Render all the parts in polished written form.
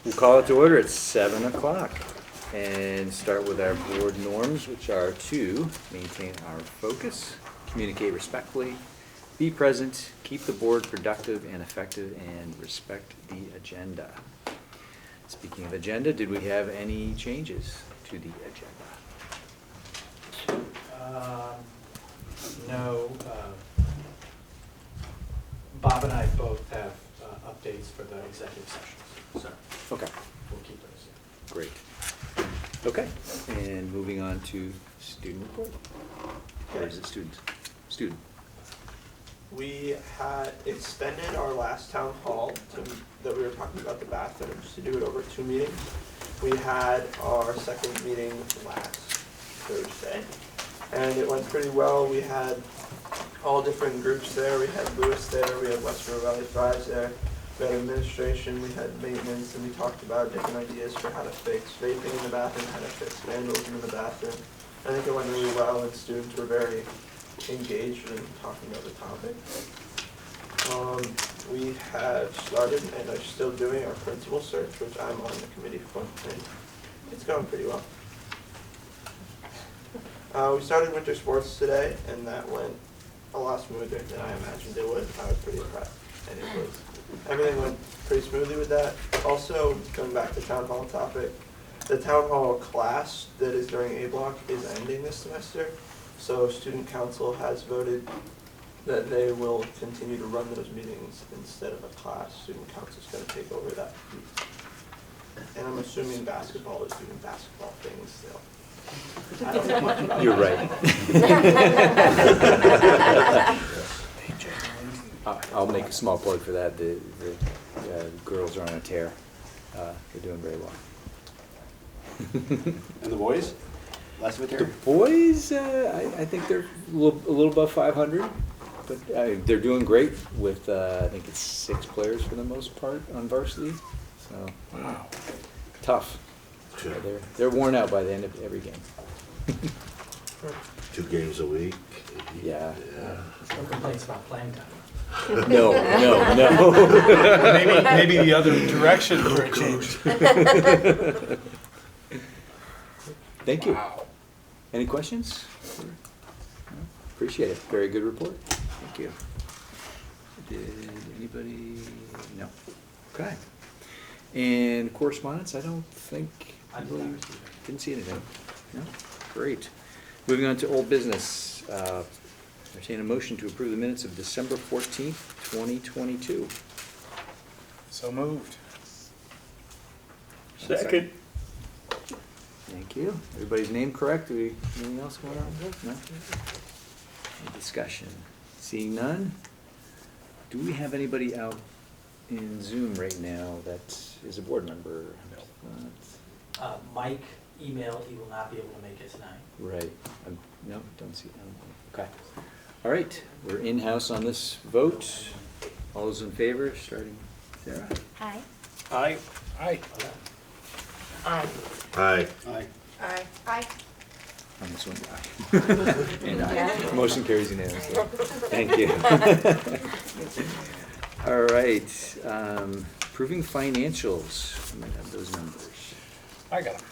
We'll call it to order at 7 o'clock and start with our board norms, which are to maintain our focus, communicate respectfully, be present, keep the board productive and effective, and respect the agenda. Speaking of agenda, did we have any changes to the agenda? No. Bob and I both have updates for the executive sessions, so Okay, we'll keep those. great. Okay, and moving on to student report. Or is it students? Student. We had extended our last town hall that we were talking about the bathrooms to do it over 2 meetings. We had our second meeting last Thursday, and it went pretty well. We had all different groups there. We had Lewis there, we had West River Valley Thrives there, we had administration, we had maintenance, and we talked about different ideas for how to fix vaping in the bathroom, how to fix vandalism in the bathroom. I think it went really well, and students were very engaged in talking about the topic. We have started and are still doing our principal search, which I'm on the committee for, and it's going pretty well. We started winter sports today, and that went a lot smoother than I imagined it would. I was pretty impressed, and everything went pretty smoothly with that. Also, going back to town hall topic, the town hall class that is during A block is ending this semester, so student council has voted that they will continue to run those meetings instead of a class. Student council is going to take over that piece. And I'm assuming basketball is doing basketball things still. I don't know much about You're that. right. I'll make a small plug for that. The girls are on a tear. They're doing very well. And the boys? Less of a The tear? boys, I think they're a little above 500, but they're doing great with, I think it's 6 players for the most part on varsity. So, Wow. tough. Sure. They're worn out by the end of every game. 2 games a week. Yeah. No complaints about playing time. No. Maybe the other direction for a change. Thank you. Wow. Any questions? No? Appreciate it. Very good report. Thank you. Did anybody? No. Okay. And correspondence, I don't think, I I've really not received it. didn't see anything. No? Great. Moving on to old business. Entertain a motion to approve the minutes of December 14th, 2022. So moved. Second. Thank you. Everybody's name correct? Anything else going on? No? Any discussion? Seeing none? Do we have anybody out in Zoom right now that is a board member? Mike emailed, he will not be able to make it tonight. Right. No, don't see. Okay. All right. We're in-house on this vote. All those in favor, starting Sarah? Aye. Aye. Aye. Aye. Aye. Aye. Aye. Aye. On this one, aye. And aye. Yeah. Motion carries unanimously. Thank you. All right. Approving financials. I might have those numbers. I got them.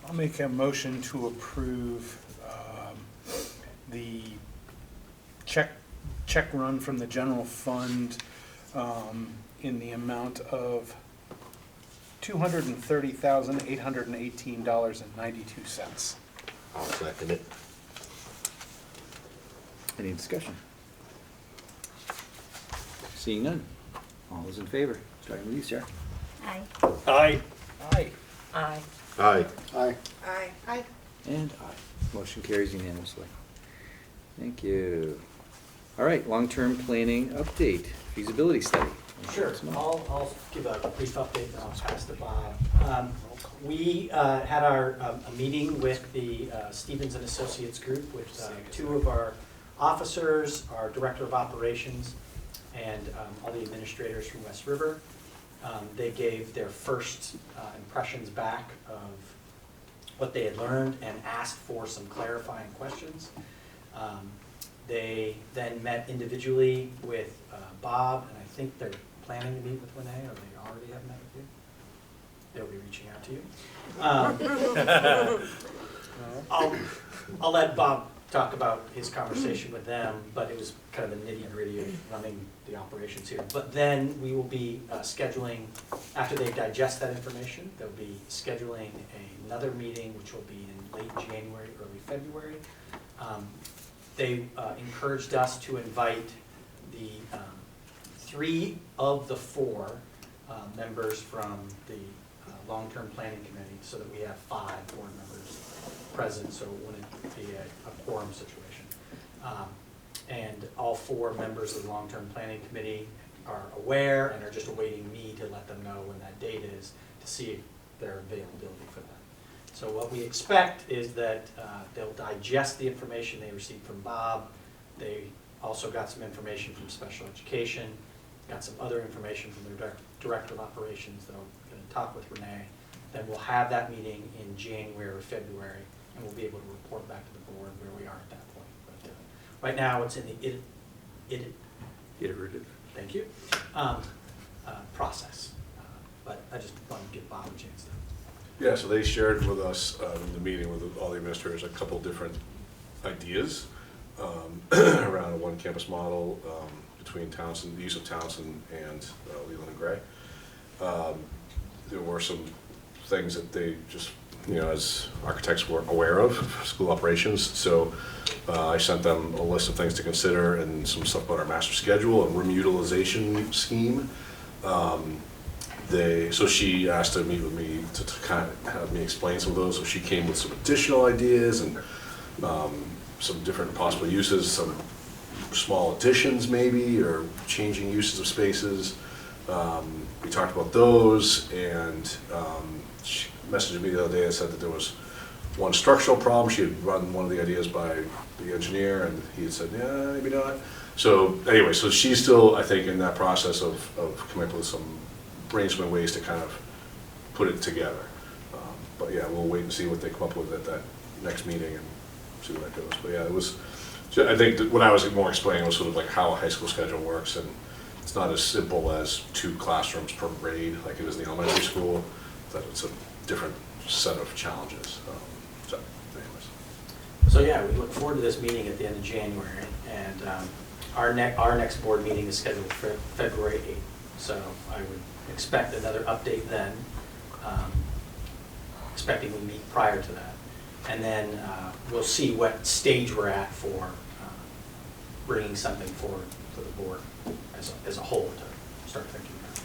I'll make a motion to approve the check run from the general fund in the amount of $230,818.92. I'll second it. Any discussion? Seeing none. All those in favor, starting with you, Sarah. Aye. Aye. Aye. Aye. Aye. Aye. Aye. Aye. And aye. Motion carries unanimously. Thank you. All right, long-term planning update, feasibility study. Sure, I'll give a brief update and I'll pass to Bob. We had a meeting with the Stevens and Associates group with 2 of our officers, our director of operations, and all the administrators from West River. They gave their first impressions back of what they had learned and asked for some clarifying questions. They then met individually with Bob, and I think they're planning to meet with Renee, or they already have met with you, they'll be reaching out to you. I'll let Bob talk about his conversation with them, but it was kind of the nitty-gritty of running the operations here. But then we will be scheduling, after they digest that information, they'll be scheduling another meeting, which will be in late January, early February. They encouraged us to invite the 3 of the 4 members from the long-term planning committee, so that we have 5 board members present, so it wouldn't be a quorum situation. And all 4 members of the long-term planning committee are aware and are just awaiting me to let them know when that date is, to see their availability for that. So what we expect is that they'll digest the information they received from Bob. They also got some information from special education, got some other information from their director of operations. They're going to talk with Renee. Then we'll have that meeting in January or February, and we'll be able to report back to the board where we are at that point. But right now, it's in the Iterative. thank you, process. But I just wanted to give Bob a chance to. Yeah, so they shared with us in the meeting with all the administrators a couple different ideas around a one campus model between Townsend, the use of Townsend and Leland and Gray. There were some things that they just, as architects were aware of, school operations. So I sent them a list of things to consider and some stuff about our master schedule and room utilization scheme. So she asked to meet with me to kind of have me explain some of those. So she came with some additional ideas and some different possible uses, some small additions maybe, or changing uses of spaces. We talked about those, and she messaged me the other day and said that there was one structural problem. She had run one of the ideas by the engineer, and he had said, yeah, maybe not. So anyway, so she's still, I think, in that process of coming up with some brainstorming ways to kind of put it together. But yeah, we'll wait and see what they come up with at that next meeting and see where that goes. But yeah, it was, I think that what I was more explaining was sort of like how a high school schedule works, and it's not as simple as 2 classrooms per grade like it is in the elementary school, that it's a different set of challenges. So anyways. So yeah, we look forward to this meeting at the end of January, and our next board meeting is scheduled for February 8th. So I would expect another update then, expecting we meet prior to that. And then we'll see what stage we're at for bringing something forward for the board as a whole to start thinking about.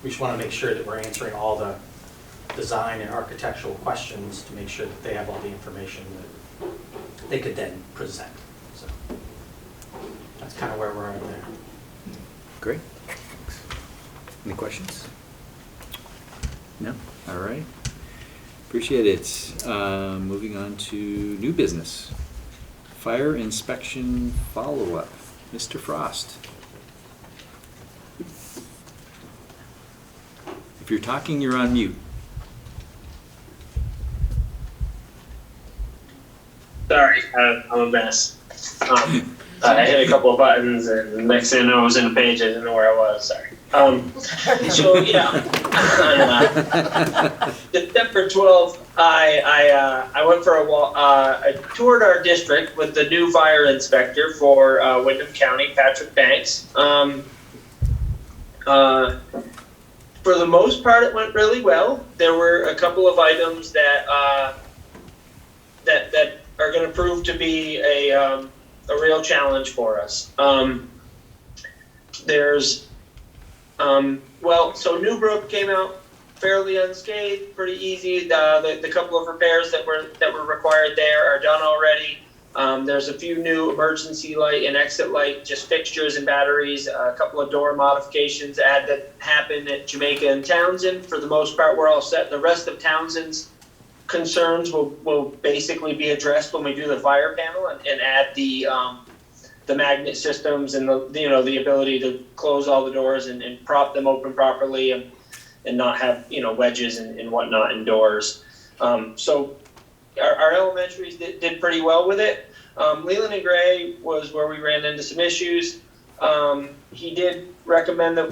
We just want to make sure that we're answering all the design and architectural questions to make sure that they have all the information that they could then present. So that's kind of where we're at there. Great. Thanks. Any questions? No? All right. Appreciate it. Moving on to new business. Fire inspection follow-up. Mr. Frost. If you're talking, you're on mute. Sorry, I'm a mess. I hit a couple of buttons, and the next thing I know, I was in a page. I didn't know where I was. Sorry. So yeah, December 12th, I went for a walk. I toured our district with the new fire inspector for Windham County, Patrick Banks. For the most part, it went really well. There were a couple of items that that are going to prove to be a real challenge for us. So Newbrook came out fairly unscathed, pretty easy. The couple of repairs that were required there are done already. There's a few new emergency light and exit light, just fixtures and batteries, a couple of door modifications that happened at Jamaica and Townsend. For the most part, we're all set. The rest of Townsend's concerns will basically be addressed when we do the fire panel and add the magnet systems and the ability to close all the doors and prop them open properly and not have wedges and whatnot in doors. So our elementaries did pretty well with it. Leland and Gray was where we ran into some issues. He did recommend that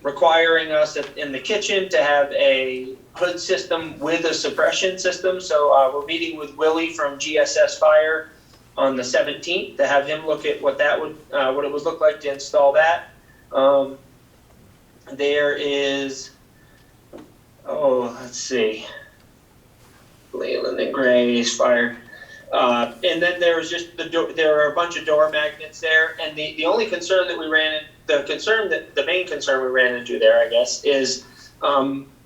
requiring us in the kitchen to have a hood system with a suppression system. So we're meeting with Willie from GSS Fire on the 17th to have him look at what it would look like to install that. There is, let's see, Leland and Gray's Fire. And then there was just there are a bunch of door magnets there, and the only concern that the main concern we ran into there, I guess, is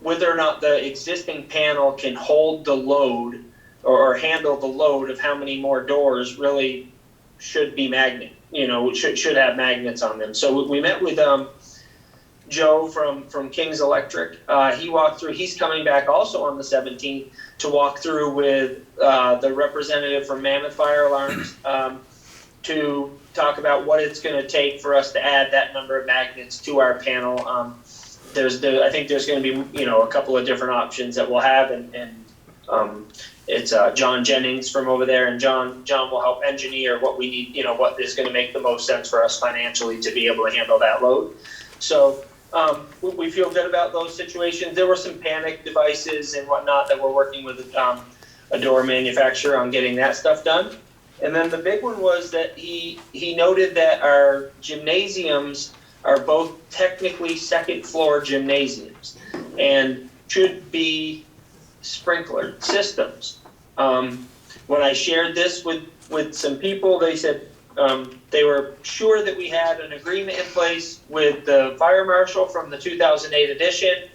whether or not the existing panel can hold the load or handle the load of how many more doors really should be should have magnets on them. So we met with Joe from King's Electric. He walked through. He's coming back also on the 17th to walk through with the representative from Mammoth Fire Alarms to talk about what it's going to take for us to add that number of magnets to our panel. I think there's going to be a couple of different options that we'll have, and it's John Jennings from over there, and John will help engineer what we need. What is going to make the most sense for us financially to be able to handle that load. So. We feel good about those situations. There were some panic devices and whatnot that we're working with a door manufacturer on getting that stuff done. And then the big one was that he noted that our gymnasiums are both technically second floor gymnasiums and should be sprinkler systems. When I shared this with some people, they said, they were sure that we had an agreement in place with the fire marshal from the 2008 edition,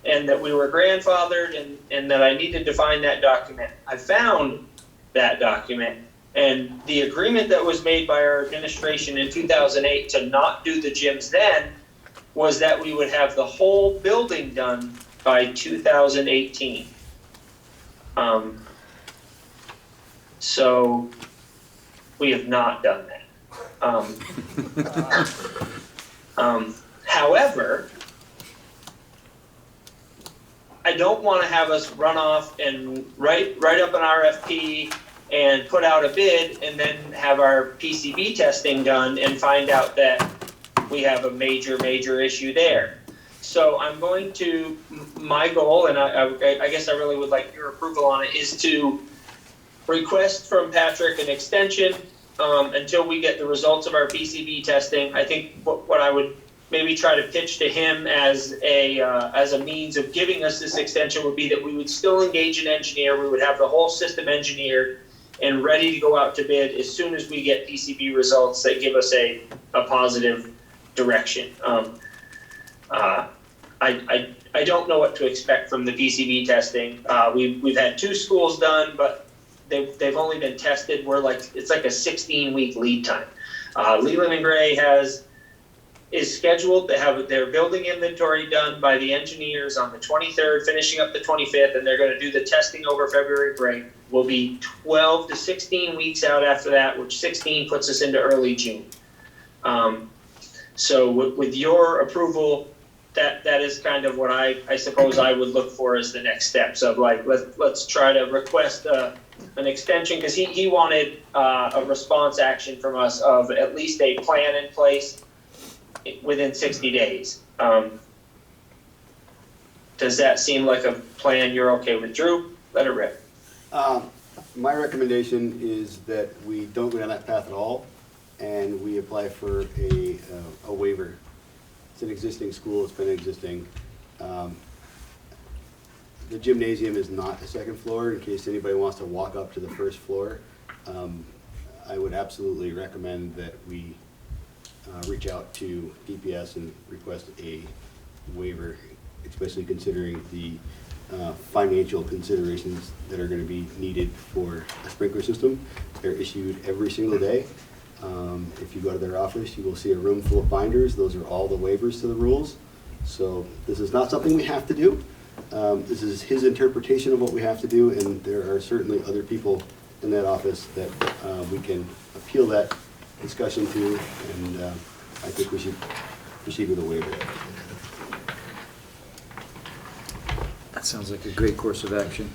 and that we were grandfathered, and that I needed to find that document. I found that document, and the agreement that was made by our administration in 2008 to not do the gyms then was that we would have the whole building done by 2018. So we have not done that. However, I don't want to have us run off and write up an RFP and put out a bid and then have our PCB testing done and find out that we have a major issue there. So I'm going to, my goal, and I guess I really would like your approval on it, is to request from Patrick an extension until we get the results of our PCB testing. I think what I would maybe try to pitch to him as a means of giving us this extension would be that we would still engage an engineer. We would have the whole system engineered and ready to go out to bid as soon as we get PCB results that give us a positive direction. I don't know what to expect from the PCB testing. We've had 2 schools done, but they've only been tested. It's like a 16-week lead time. Leland and Gray is scheduled to have their building inventory done by the engineers on the 23rd, finishing up the 25th, and they're going to do the testing over February break. We'll be 12 to 16 weeks out after that, which 16 puts us into early June. So with your approval, that is kind of what I suppose I would look for as the next steps of let's try to request an extension, because he wanted a response action from us of at least a plan in place within 60 days. Does that seem like a plan you're okay with? Drew, let it rip. My recommendation is that we don't go down that path at all, and we apply for a waiver. It's an existing school, it's been existing. The gymnasium is not the second floor, in case anybody wants to walk up to the first floor. I would absolutely recommend that we reach out to DPS and request a waiver, especially considering the financial considerations that are going to be needed for a sprinkler system. They're issued every single day. If you go to their office, you will see a room full of binders. Those are all the waivers to the rules. So this is not something we have to do. This is his interpretation of what we have to do, and there are certainly other people in that office that we can appeal that discussion to, and I think we should proceed with a waiver. That sounds like a great course of action.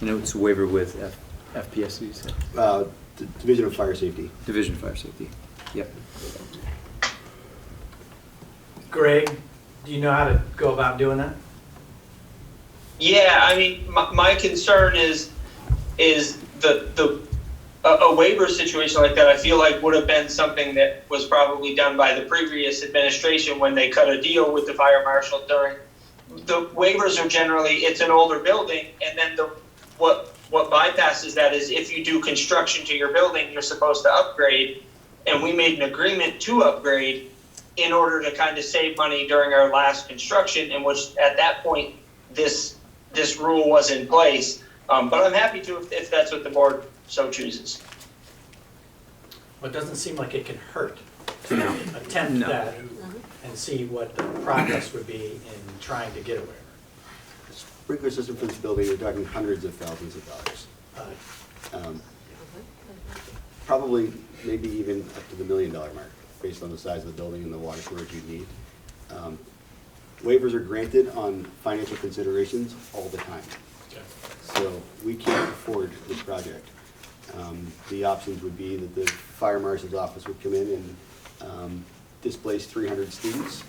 It's a waiver with FPSCs. Division of Fire Safety. Division of Fire Safety. Yep. Greg, do you know how to go about doing that? Yeah, I mean, my concern is a waiver situation like that, I feel like would have been something that was probably done by the previous administration when they cut a deal with the fire marshal during. The waivers are generally, it's an older building, and then what bypasses that is if you do construction to your building, you're supposed to upgrade, and we made an agreement to upgrade in order to kind of save money during our last construction, in which at that point, this rule was in place. But I'm happy to if that's what the board so chooses. Well, it doesn't seem like it can hurt to attempt that and see what the progress would be in trying to get a waiver. Sprinkler system for this building, we're talking hundreds of thousands of dollars. Probably, maybe even up to the $1 million mark, based on the size of the building and the water storage you'd need. Waivers are granted on financial considerations all the time. So we can't afford this project. The options would be that the fire marshal's office would come in and displace 300 students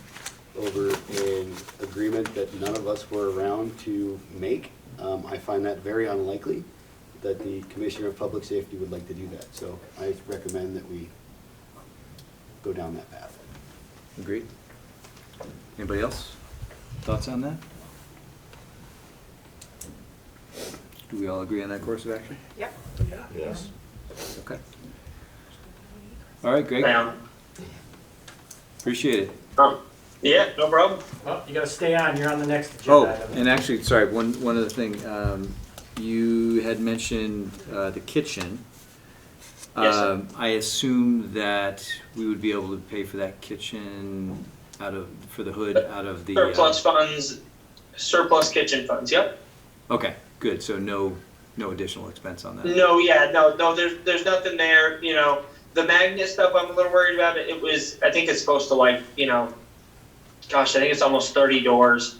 over an agreement that none of us were around to make. I find that very unlikely that the Commissioner of Public Safety would like to do that. So I recommend that we go down that path. Agreed. Anybody else? Thoughts on that? Do we all agree on that course of action? Yep. Yes. Okay. All right, Greg. Appreciate it. Yeah, no problem. Well, you gotta stay on, you're on the next Oh, agenda item. and actually, sorry, one other thing. You had mentioned the kitchen. Yes, sir. I assume that we would be able to pay for that kitchen for the hood out of the. Surplus funds, surplus kitchen funds, yep. Okay, good. So no additional expense on that. No, there's nothing there, you know. The magnet stuff, I'm a little worried about it. I think it's supposed to I think it's almost 30 doors.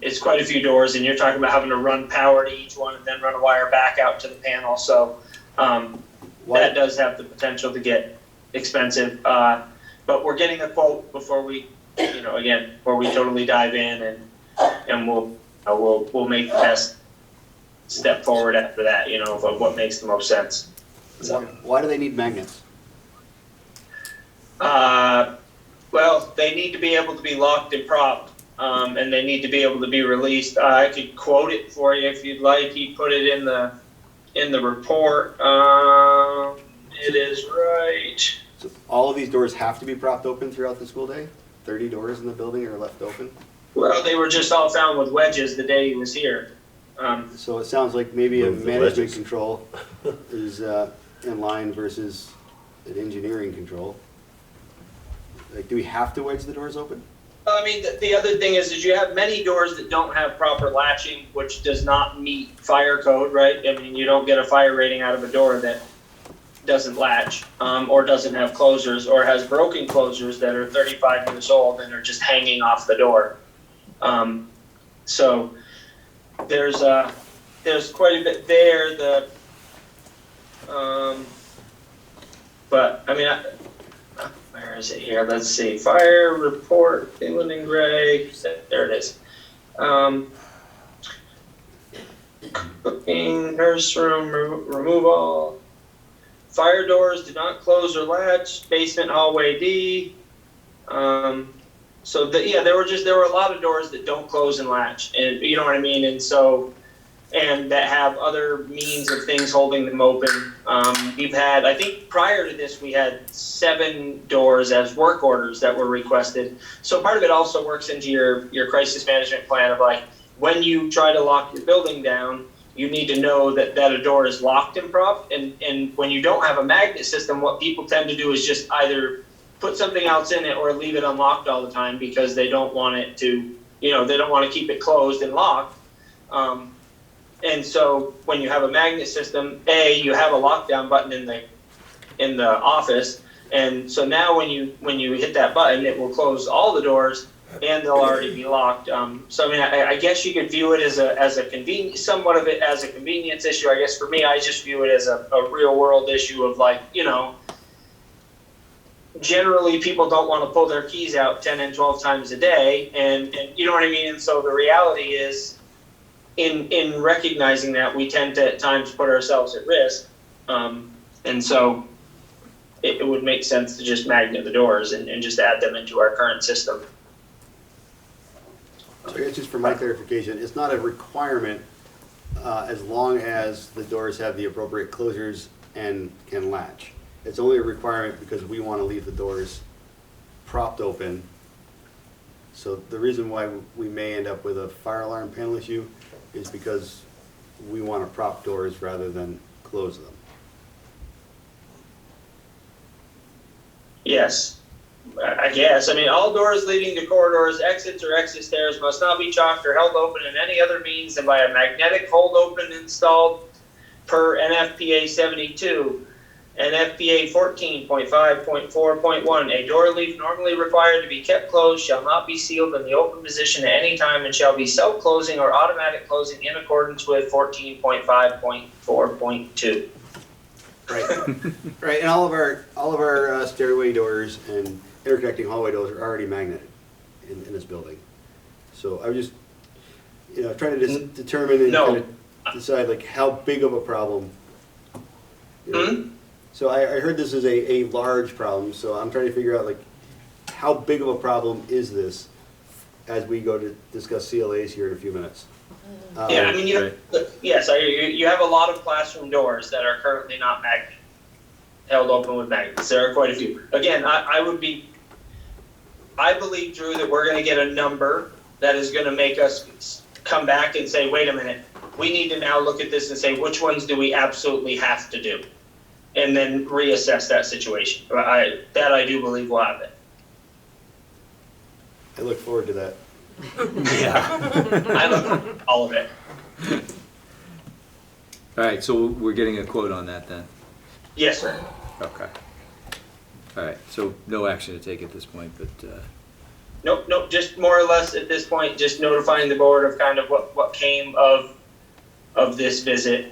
It's quite a few doors, and you're talking about having to run power to each one and then run a wire back out to the panel. So that does have the potential to get expensive. But we're getting a quote before we, before we totally dive in, and we'll make the best step forward after that, of what makes the most sense. So. Why do they need magnets? Well, they need to be able to be locked and propped, and they need to be able to be released. I could quote it for you if you'd like. He put it in the report. It is right. So all of these doors have to be propped open throughout the school day? 30 doors in the building are left open? Well, they were just all found with wedges the day he was here. So it sounds like maybe a Move the management wedges. control is in line versus an engineering control. Like, do we have to wedge the doors open? I mean, the other thing is you have many doors that don't have proper latching, which does not meet fire code, right? I mean, you don't get a fire rating out of a door that doesn't latch, or doesn't have closers, or has broken closers that are 35 years old and are just hanging off the door. So there's quite a bit there. But I mean, where is it here? Let's see. Fire report, Finland and Gray. There it is. Cooking, nurse room, removal. Fire doors do not close or latch. Basement hallway D. So there were a lot of doors that don't close and latch, and you know what I mean. And that have other means of things holding them open. We've had, I think prior to this, we had 7 doors as work orders that were requested. So part of it also works into your crisis management plan of when you try to lock your building down, you need to know that a door is locked and propped. And when you don't have a magnet system, what people tend to do is just either put something else in it or leave it unlocked all the time because they don't want it to, they don't want to keep it closed and locked. And so when you have a magnet system, you have a lockdown button in the office, and so now when you hit that button, it will close all the doors, and they'll already be locked. So I mean, I guess you could view it as a convenience, somewhat of it as a convenience issue. I guess for me, I just view it as a real world issue of generally people don't want to pull their keys out 10 and 12 times a day, and you know what I mean? And so the reality is, in recognizing that, we tend to at times put ourselves at risk. And so it would make sense to just magnet the doors and just add them into our current system. So I guess just for my clarification, it's not a requirement as long as the doors have the appropriate closures and can latch. It's only a requirement because we want to leave the doors propped open. So the reason why we may end up with a fire alarm panel issue is because we want to prop doors rather than close them. Yes, I guess. I mean, all doors leading to corridors, exits, or exit stairs must not be chalked or held open in any other means than by a magnetic hold open installed per NFPA 72. NFPA 14.5.4.1, a door leaf normally required to be kept closed shall not be sealed in the open position at any time and shall be self-closing or automatic closing in accordance with 14.5.4.2. Right, right, and all of our stairway doors and interconnecting hallway doors are already magneted in this building. So I was just, trying to determine and kind of decide like how big of a problem. So I heard this is a large problem, so I'm trying to figure out like how big of a problem is this as we go to discuss CLAs here in a few minutes. Yeah, I mean, yes, you have a lot of classroom doors that are currently not held open with magnets. There are quite a few. Again, I believe, Drew, that we're going to get a number that is going to make us come back and say, wait a minute, we need to now look at this and say, which ones do we absolutely have to do? And then reassess that situation. I do believe will happen. I look forward to that. Yeah. I love all of it. All right, so we're getting a quote on that then? Yes, sir. Okay. All right, so no action to take at this point, but, Nope, just more or less at this point, just notifying the board of kind of what came of this visit.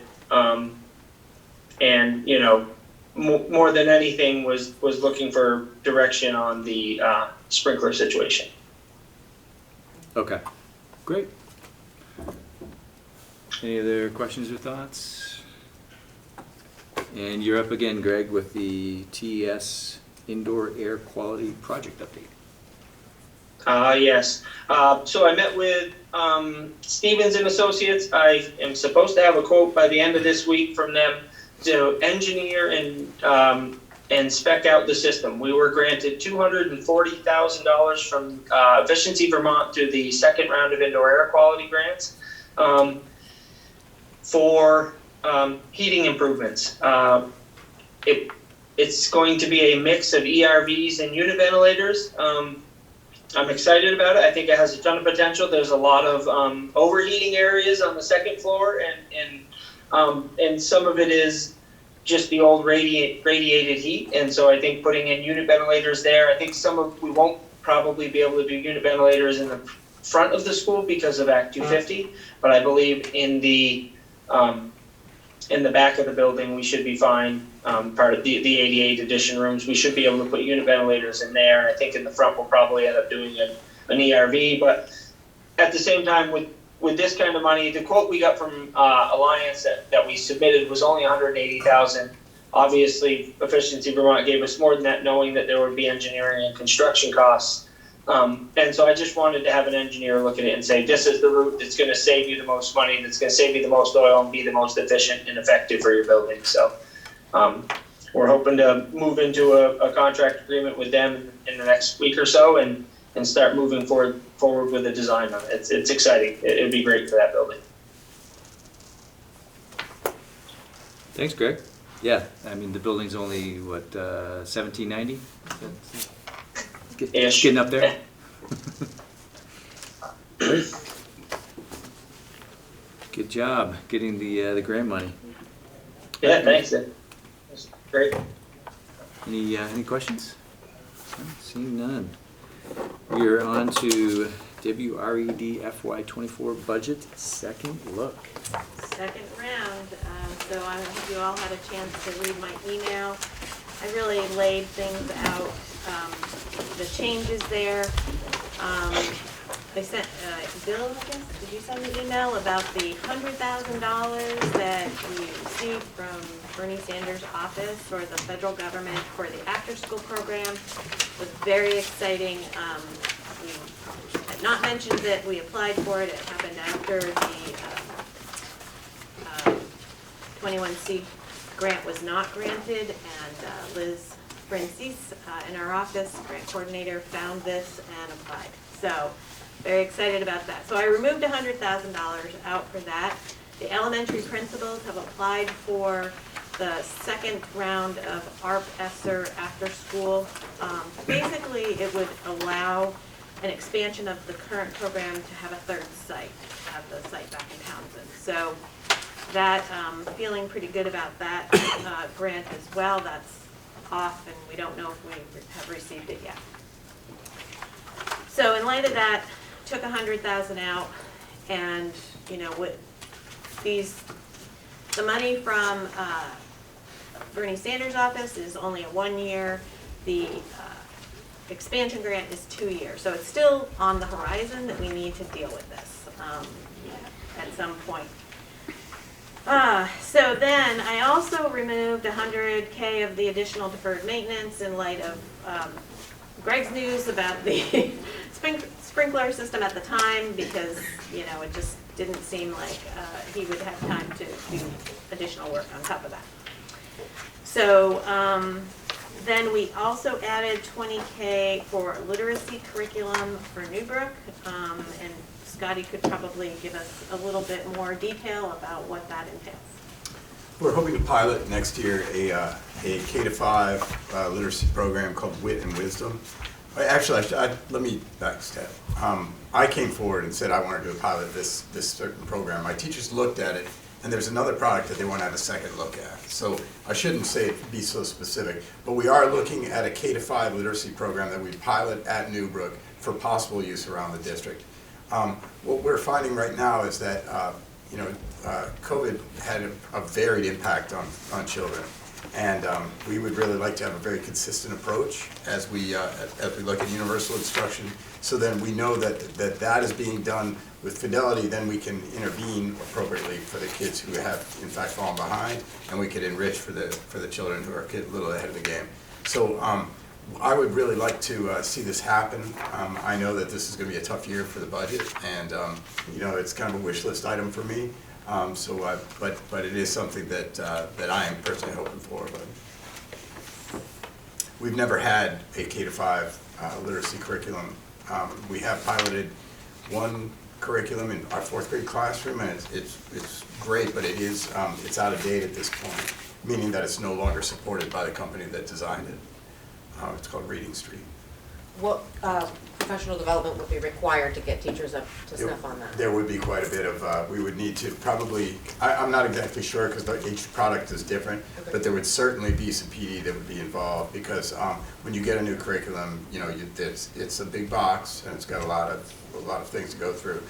And, more than anything was looking for direction on the sprinkler situation. okay, great. Any other questions or thoughts? And you're up again, Greg, with the TES Indoor Air Quality Project update. Yes. So I met with Stevens and Associates. I am supposed to have a quote by the end of this week from them to engineer and spec out the system. We were granted $240,000 from Efficiency Vermont through the second round of indoor air quality grants for heating improvements. It's going to be a mix of ERVs and unit ventilators. I'm excited about it. I think it has a ton of potential. There's a lot of overheating areas on the second floor, and some of it is just the old radiated heat. And so I think putting in unit ventilators there, I think we won't probably be able to do unit ventilators in the front of the school because of Act 250, but I believe in the back of the building we should be fine. Part of the 88 addition rooms, we should be able to put unit ventilators in there. I think in the front we'll probably end up doing an ERV, but at the same time with this kind of money, the quote we got from Alliance that we submitted was only $180,000. Obviously, Efficiency Vermont gave us more than that, knowing that there would be engineering and construction costs. And so I just wanted to have an engineer look at it and say, this is the route that's going to save you the most money, that's going to save you the most oil, and be the most efficient and effective for your building. So we're hoping to move into a contract agreement with them in the next week or so and start moving forward with the design on it. It's exciting. It'd be great for that building. Thanks, Greg. Yeah, I mean, the building's only, what, 1790? Ish. Getting up there? Great. Good job getting the grant money. Yeah, thanks. That's great. Any questions? Seeing none. We are on to WRED FY24 budget second look. Second round, so I hope you all had a chance to read my email. I really laid things out the changes there. I sent, Bill, I guess, did you send an email about the $100,000 that we received from Bernie Sanders' office for the federal government for the after-school program? It was very exciting. We had not mentioned that we applied for it. It happened after the 21C grant was not granted, and Liz Francis in our office, grant coordinator, found this and applied. So very excited about that. So I removed $100,000 out for that. The elementary principals have applied for the second round of ARP ESSER after school. Basically, it would allow an expansion of the current program to have a third site, to have the site back in Townsend. So that, feeling pretty good about that grant as well. That's off, and we don't know if we have received it yet. So in light of that, took $100,000 out, and with the money from Bernie Sanders' office is only a 1 year. The expansion grant is 2 years, so it's still on the horizon that we need to deal with this at some point. So then I also removed $100K of the additional deferred maintenance in light of Greg's news about the sprinkler system at the time, because it just didn't seem like he would have time to do additional work on top of that. So then we also added $20K for literacy curriculum for Newbrook, and Scotty could probably give us a little bit more detail about what that entails. We're hoping to pilot next year a K-5 literacy program called Wit and Wisdom. Actually, let me backstep. I came forward and said I wanted to pilot this certain program. My teachers looked at it, and there's another product that they want to have a second look at. So I shouldn't say it be so specific, but we are looking at a K-5 literacy program that we pilot at Newbrook for possible use around the district. What we're finding right now is that COVID had a varied impact on children, and we would really like to have a very consistent approach as we look at universal instruction. So then we know that is being done with fidelity. Then we can intervene appropriately for the kids who have in fact fallen behind, and we could enrich for the children who are a little ahead of the game. So I would really like to see this happen. I know that this is going to be a tough year for the budget, and it's kind of a wish list item for me. But it is something that I am personally hoping for. But we've never had a K-5 literacy curriculum. We have piloted one curriculum in our 4th grade classroom, and it's great, but it's out of date at this point, meaning that it's no longer supported by the company that designed it. It's called Reading Street. What professional development would be required to get teachers up to snuff on that? There would be quite a bit of, we would need to probably, I'm not exactly sure because each product is different, okay, but there would certainly be some PD that would be involved, because when you get a new curriculum, it's a big box and it's got a lot of things to go through.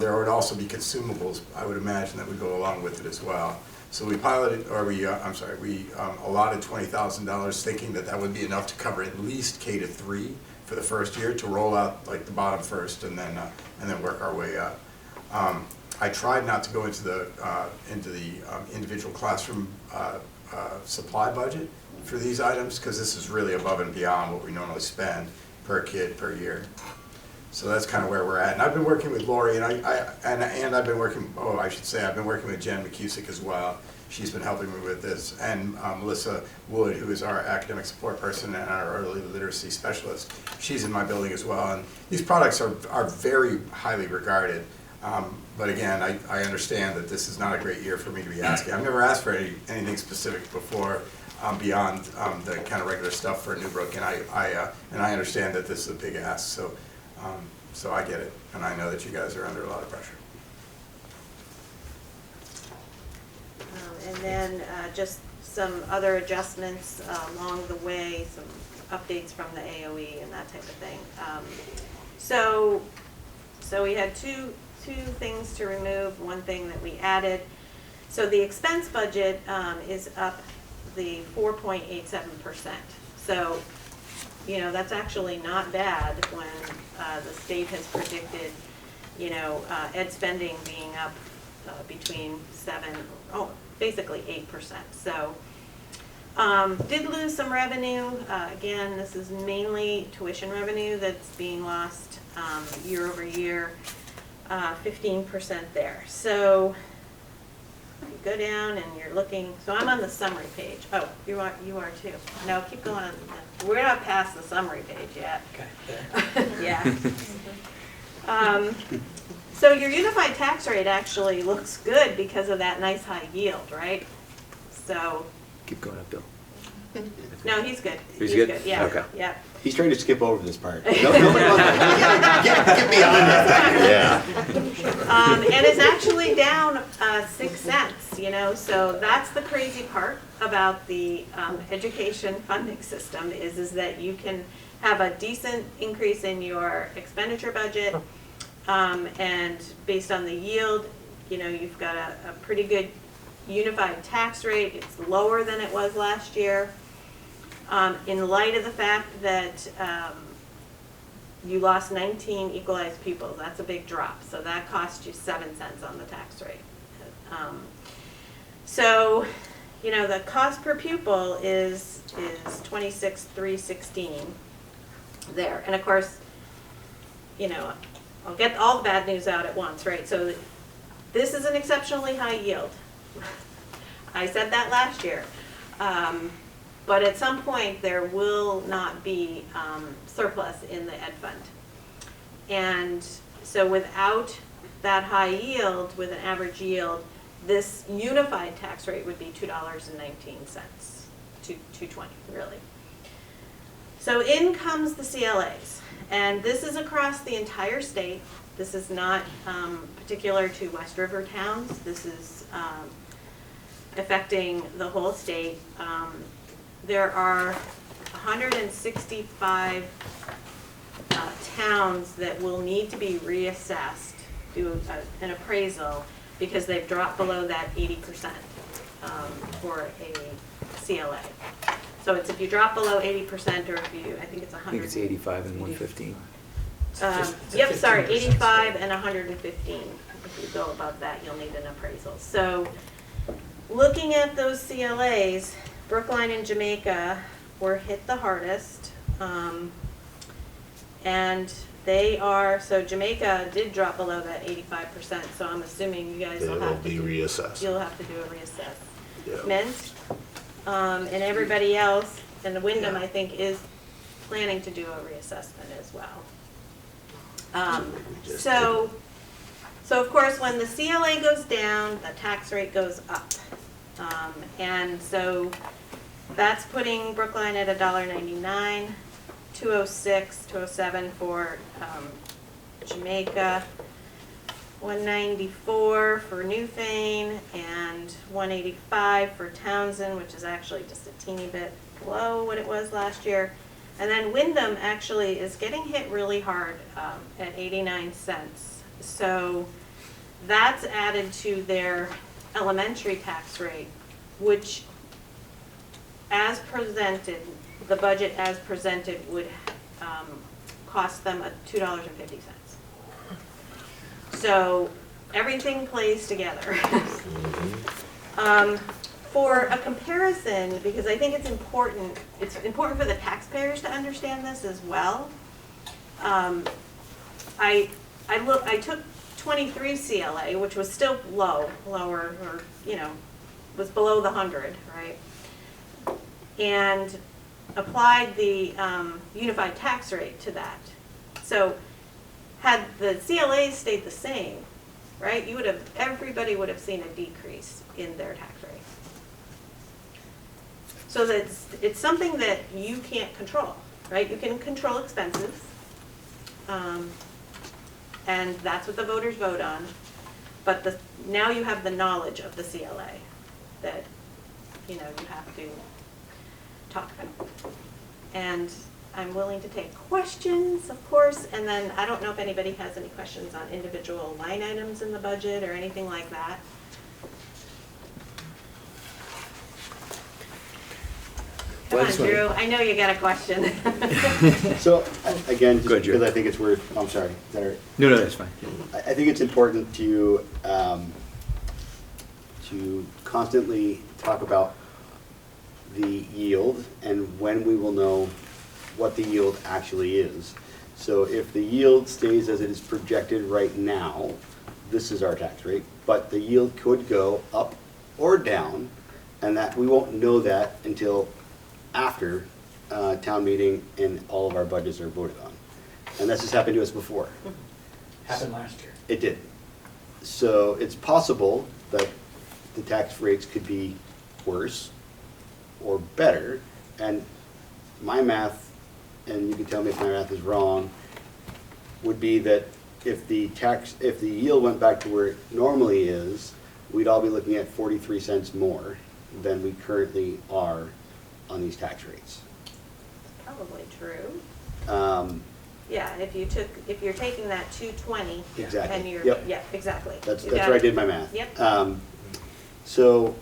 There would also be consumables, I would imagine, that would go along with it as well. So we piloted, or we allotted $20,000, thinking that would be enough to cover at least K-3 for the first year, to roll out like the bottom first, and then work our way up. I tried not to go into the individual classroom supply budget for these items, because this is really above and beyond what we normally spend per kid per year. So that's kind of where we're at. And I've been working with Lori, and I've been working, I've been working with Jen McCusick as well. She's been helping me with this, and Melissa Wood, who is our academic support person and our early literacy specialist. She's in my building as well. And these products are very highly regarded. But again, I understand that this is not a great year for me to be asking. I've never asked for anything specific before, beyond the kind of regular stuff for Newbrook, and I understand that this is a big ask. So I get it, and I know that you guys are under a lot of pressure. And then just some other adjustments along the way, some updates from the AOE and that type of thing. So we had two things to remove, one thing that we added. So the expense budget is up the 4.87%. So that's actually not bad when the state has predicted, ed spending being up between basically 8%. So did lose some revenue. Again, this is mainly tuition revenue that's being lost year over year, 15% there. So you go down and you're looking, so I'm on the summary page. Oh, you are too. No, keep going on. We're not past the summary page yet. Okay, there. Yeah. So your unified tax rate actually looks good because of that nice high yield, right? So, Keep going up, Bill. no, he's good. He's good? Yeah, Okay. yeah. He's trying to skip over this part. Nobody wants to- get beyond that. Yeah. And it's actually down 6 cents, so that's the crazy part about the education funding system is that you can have a decent increase in your expenditure budget, and based on the yield, you've got a pretty good unified tax rate. It's lower than it was last year. In light of the fact that you lost 19 equalized pupils, that's a big drop. So that cost you 7 cents on the tax rate. So, the cost per pupil is $26,316 there. And of course, I'll get all the bad news out at once, right? So this is an exceptionally high yield. I said that last year. But at some point, there will not be surplus in the ed fund. And so without that high yield, with an average yield, this unified tax rate would be $2.19, $2.20 really. So in comes the CLAs. And this is across the entire state. This is not particular to West River towns. This is affecting the whole state. There are 165 towns that will need to be reassessed, do an appraisal, because they've dropped below that 80% for a CLA. So it's if you drop below 80%, or if you, I think it's 100. I think it's 85 and 115. Yep, sorry, 15%. 85 and 115. If you go above that, you'll need an appraisal. So looking at those CLAs, Brookline and Jamaica were hit the hardest. And they are, so Jamaica did drop below that 85%, so I'm assuming you guys They will will have to be reassessed. You'll have to do a reassessment. Yeah. And everybody else, and the Wyndham, I think, is planning to do a reassessment as well. So of course, when the CLA goes down, the tax rate goes up. And so that's putting Brookline at $1.99, $2.06, $2.07 for Jamaica, $1.94 for Newfane, and $1.85 for Townsend, which is actually just a teeny bit below what it was last year. And then Wyndham actually is getting hit really hard at 89 cents. So that's added to their elementary tax rate, which as presented, the budget as presented would cost them $2.50. So everything plays together. For a comparison, because I think it's important for the taxpayers to understand this as well. I took 23 CLA, which was still lower, or was below the 100, right? And applied the unified tax rate to that. So had the CLAs stayed the same, right, everybody would have seen a decrease in their tax rate. So it's something that you can't control, right? You can control expenses, and that's what the voters vote on. But now you have the knowledge of the CLA that you have to talk about. And I'm willing to take questions, of course, and then I don't know if anybody has any questions on individual line items in the budget or anything like that. Come on, just wanna- Drew, I know you got a question. So, again, just Good, Drew. because I think it's worth, I'm sorry, is that all right? No, that's fine. I think it's important to constantly talk about the yield and when we will know what the yield actually is. So if the yield stays as it is projected right now, this is our tax rate, but the yield could go up or down, and that, we won't know that until after town meeting and all of our budgets are voted on. And that's just happened to us before. Happened last year. It did. So it's possible that the tax rates could be worse or better. And my math, and you can tell me if my math is wrong, would be that if the yield went back to where it normally is, we'd all be looking at 43 cents more than we currently are on these tax rates. Probably true. Um, Yeah, if you're taking that 220. Exactly. And you're, Yep. yeah, exactly. That's You where got I it. did my math. Yep. So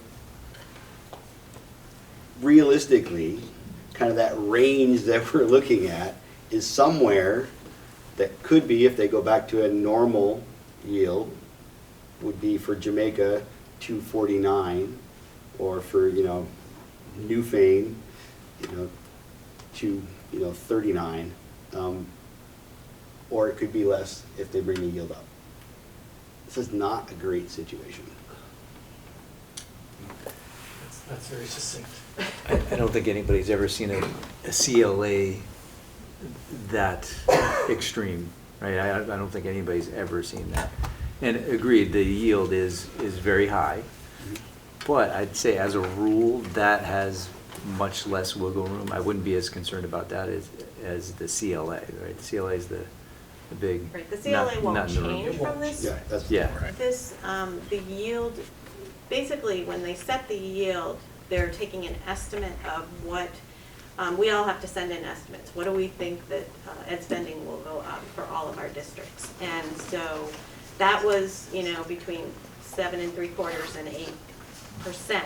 realistically, kind of that range that we're looking at is somewhere that could be, if they go back to a normal yield, would be for Jamaica 249, or for, Newfane, 239, or it could be less if they bring the yield up. This is not a great situation. That's very succinct. I don't think anybody's ever seen a CLA that extreme, right? I don't think anybody's ever seen that. And agreed, the yield is very high, but I'd say as a rule, that has much less wiggle room. I wouldn't be as concerned about that as the CLA, right? The CLA is the big. Right, the CLA won't not in the room. change from this. Yeah, that's. Yeah. This, the yield, basically, when they set the yield, they're taking an estimate of what, we all have to send in estimates. What do we think that ed spending will go up for all of our districts? And so that was, between 7 3/4 and 8%.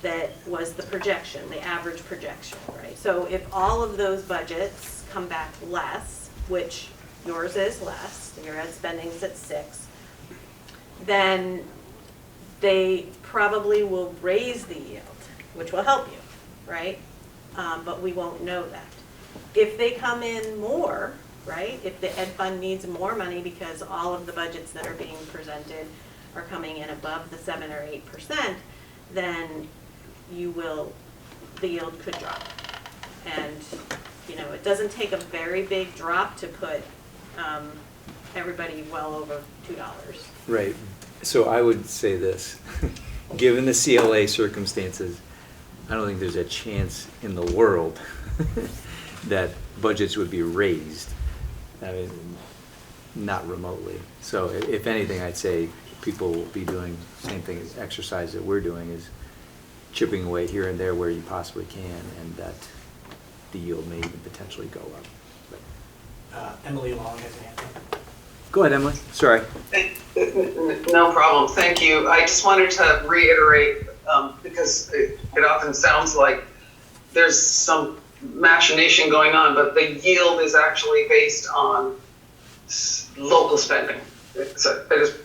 That was the projection, the average projection, right? So if all of those budgets come back less, which yours is less, your ed spending's at 6, then they probably will raise the yield, which will help you, right? But we won't know that. If they come in more, right, if the ed fund needs more money because all of the budgets that are being presented are coming in above the 7 or 8%, then the yield could drop. And, it doesn't take a very big drop to put everybody well over $2. Right. So I would say this, given the CLA circumstances, I don't think there's a chance in the world that budgets would be raised. I mean, not remotely. So if anything, I'd say people will be doing the same thing, exercise that we're doing, is chipping away here and there where you possibly can, and that the yield may even potentially go up. But Emily Long has an answer. go ahead, Emily. Sorry. No problem, thank you. I just wanted to reiterate, because it often sounds like there's some machination going on, but the yield is actually based on local spending. So I just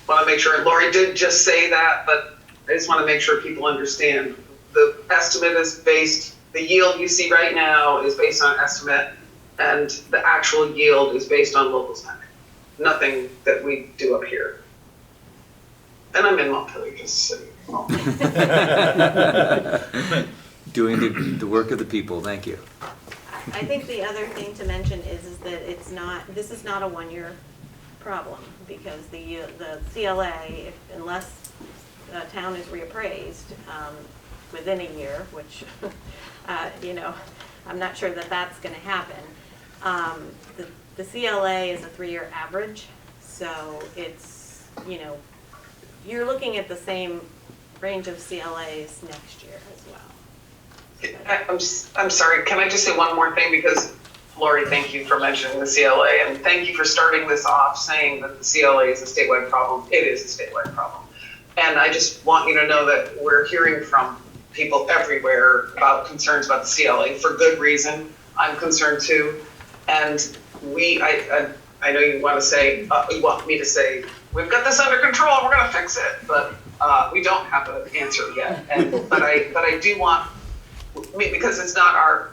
want to make sure, and Lori did just say that, but I just want to make sure people understand. The estimate is based, the yield you see right now is based on estimate, and the actual yield is based on local spending. Nothing that we do up here. And I'm in Montpelier, just so you know. Doing the work of the people, thank you. I think the other thing to mention is that this is not a one-year problem, because the CLA, unless a town is reappraised within a year, which, I'm not sure that that's gonna happen. The CLA is a 3-year average, so it's, you're looking at the same range of CLAs next year as well. I'm sorry, can I just say one more thing? Because Lori, thank you for mentioning the CLA, and thank you for starting this off saying that the CLA is a statewide problem. It is a statewide problem. And I just want you to know that we're hearing from people everywhere about concerns about the CLA for good reason. I'm concerned too. And I know you want to say, you want me to say, we've got this under control, we're gonna fix it, but we don't have an answer yet. But I do want, because it's not our,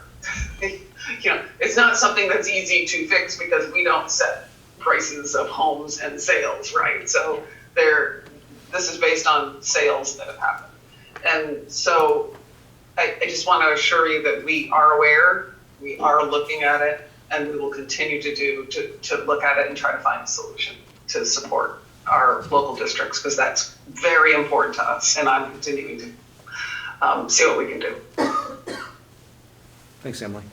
it's not something that's easy to fix because we don't set prices of homes and sales, right? So this is based on sales that have happened. And so I just want to assure you that we are aware, we are looking at it, and we will continue to look at it and try to find a solution to support our local districts, because that's very important to us, and I'm continuing to see what we can do. Thanks, Emily.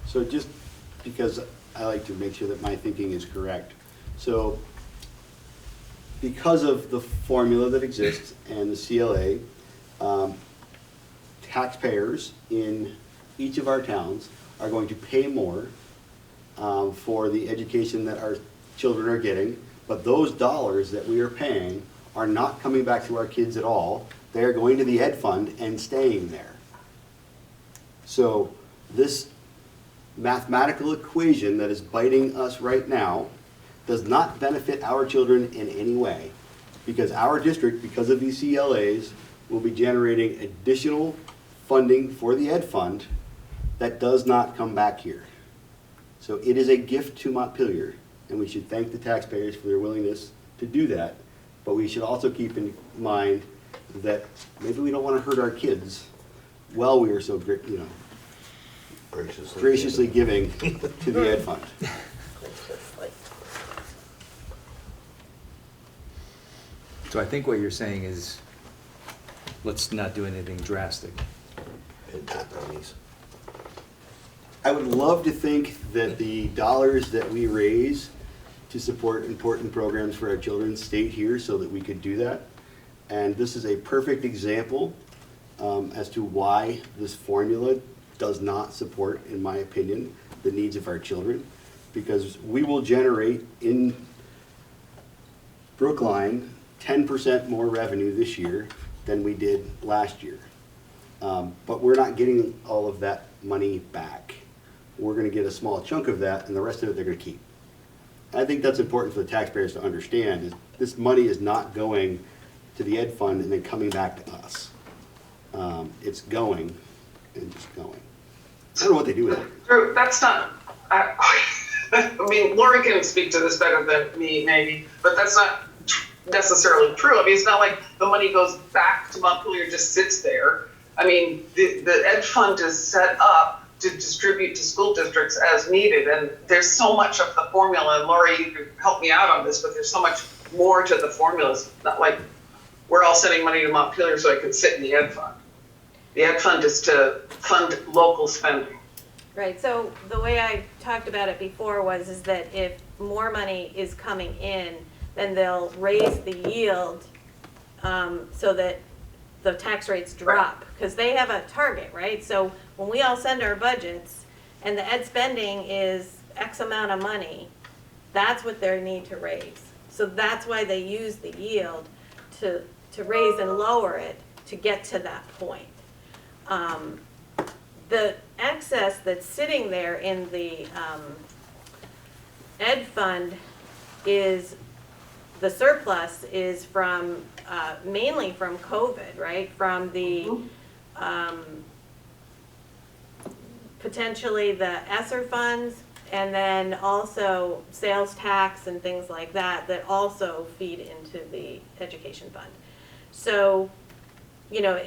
So just because I like to make sure that my thinking is correct. So because of the formula that exists and the CLA, taxpayers in each of our towns are going to pay more for the education that our children are getting, but those dollars that we are paying are not coming back to our kids at all. They are going to the ed fund and staying there. So this mathematical equation that is biting us right now does not benefit our children in any way, because our district, because of these CLAs, will be generating additional funding for the ed fund that does not come back here. So it is a gift to Montpelier, and we should thank the taxpayers for their willingness to do that, but we should also keep in mind that maybe we don't want to hurt our kids while we are so graciously giving to the ed fund. So I think what you're saying is, let's not do anything drastic. I would love to think that the dollars that we raise to support important programs for our children stayed here so that we could do that. And this is a perfect example as to why this formula does not support, in my opinion, the needs of our children. Because we will generate in Brookline 10% more revenue this year than we did last year. But we're not getting all of that money back. We're gonna get a small chunk of that, and the rest of it they're gonna keep. I think that's important for the taxpayers to understand, is this money is not going to the ed fund and then coming back to us. It's going and just going. I don't know what they do with it. Drew, that's not, I mean, Lori can speak to this better than me, maybe, but that's not necessarily true. I mean, it's not like the money goes back to Montpelier, just sits there. I mean, the ed fund is set up to distribute to school districts as needed, and there's so much of the formula, and Lori, you can help me out on this, but there's so much more to the formulas. It's not like we're all sending money to Montpelier so it can sit in the ed fund. The ed fund is to fund local spending. Right, so the way I talked about it before is that if more money is coming in, then they'll raise the yield so that the tax rates drop, because they have a target, right? So when we all send our budgets and the ed spending is X amount of money, that's what they need to raise. So that's why they use the yield to raise and lower it to get to that point. The excess that's sitting there in the ed fund is, the surplus is from, mainly from COVID, right? From the, potentially the ESSER funds, and then also sales tax and things like that, that also feed into the education fund. So, you know,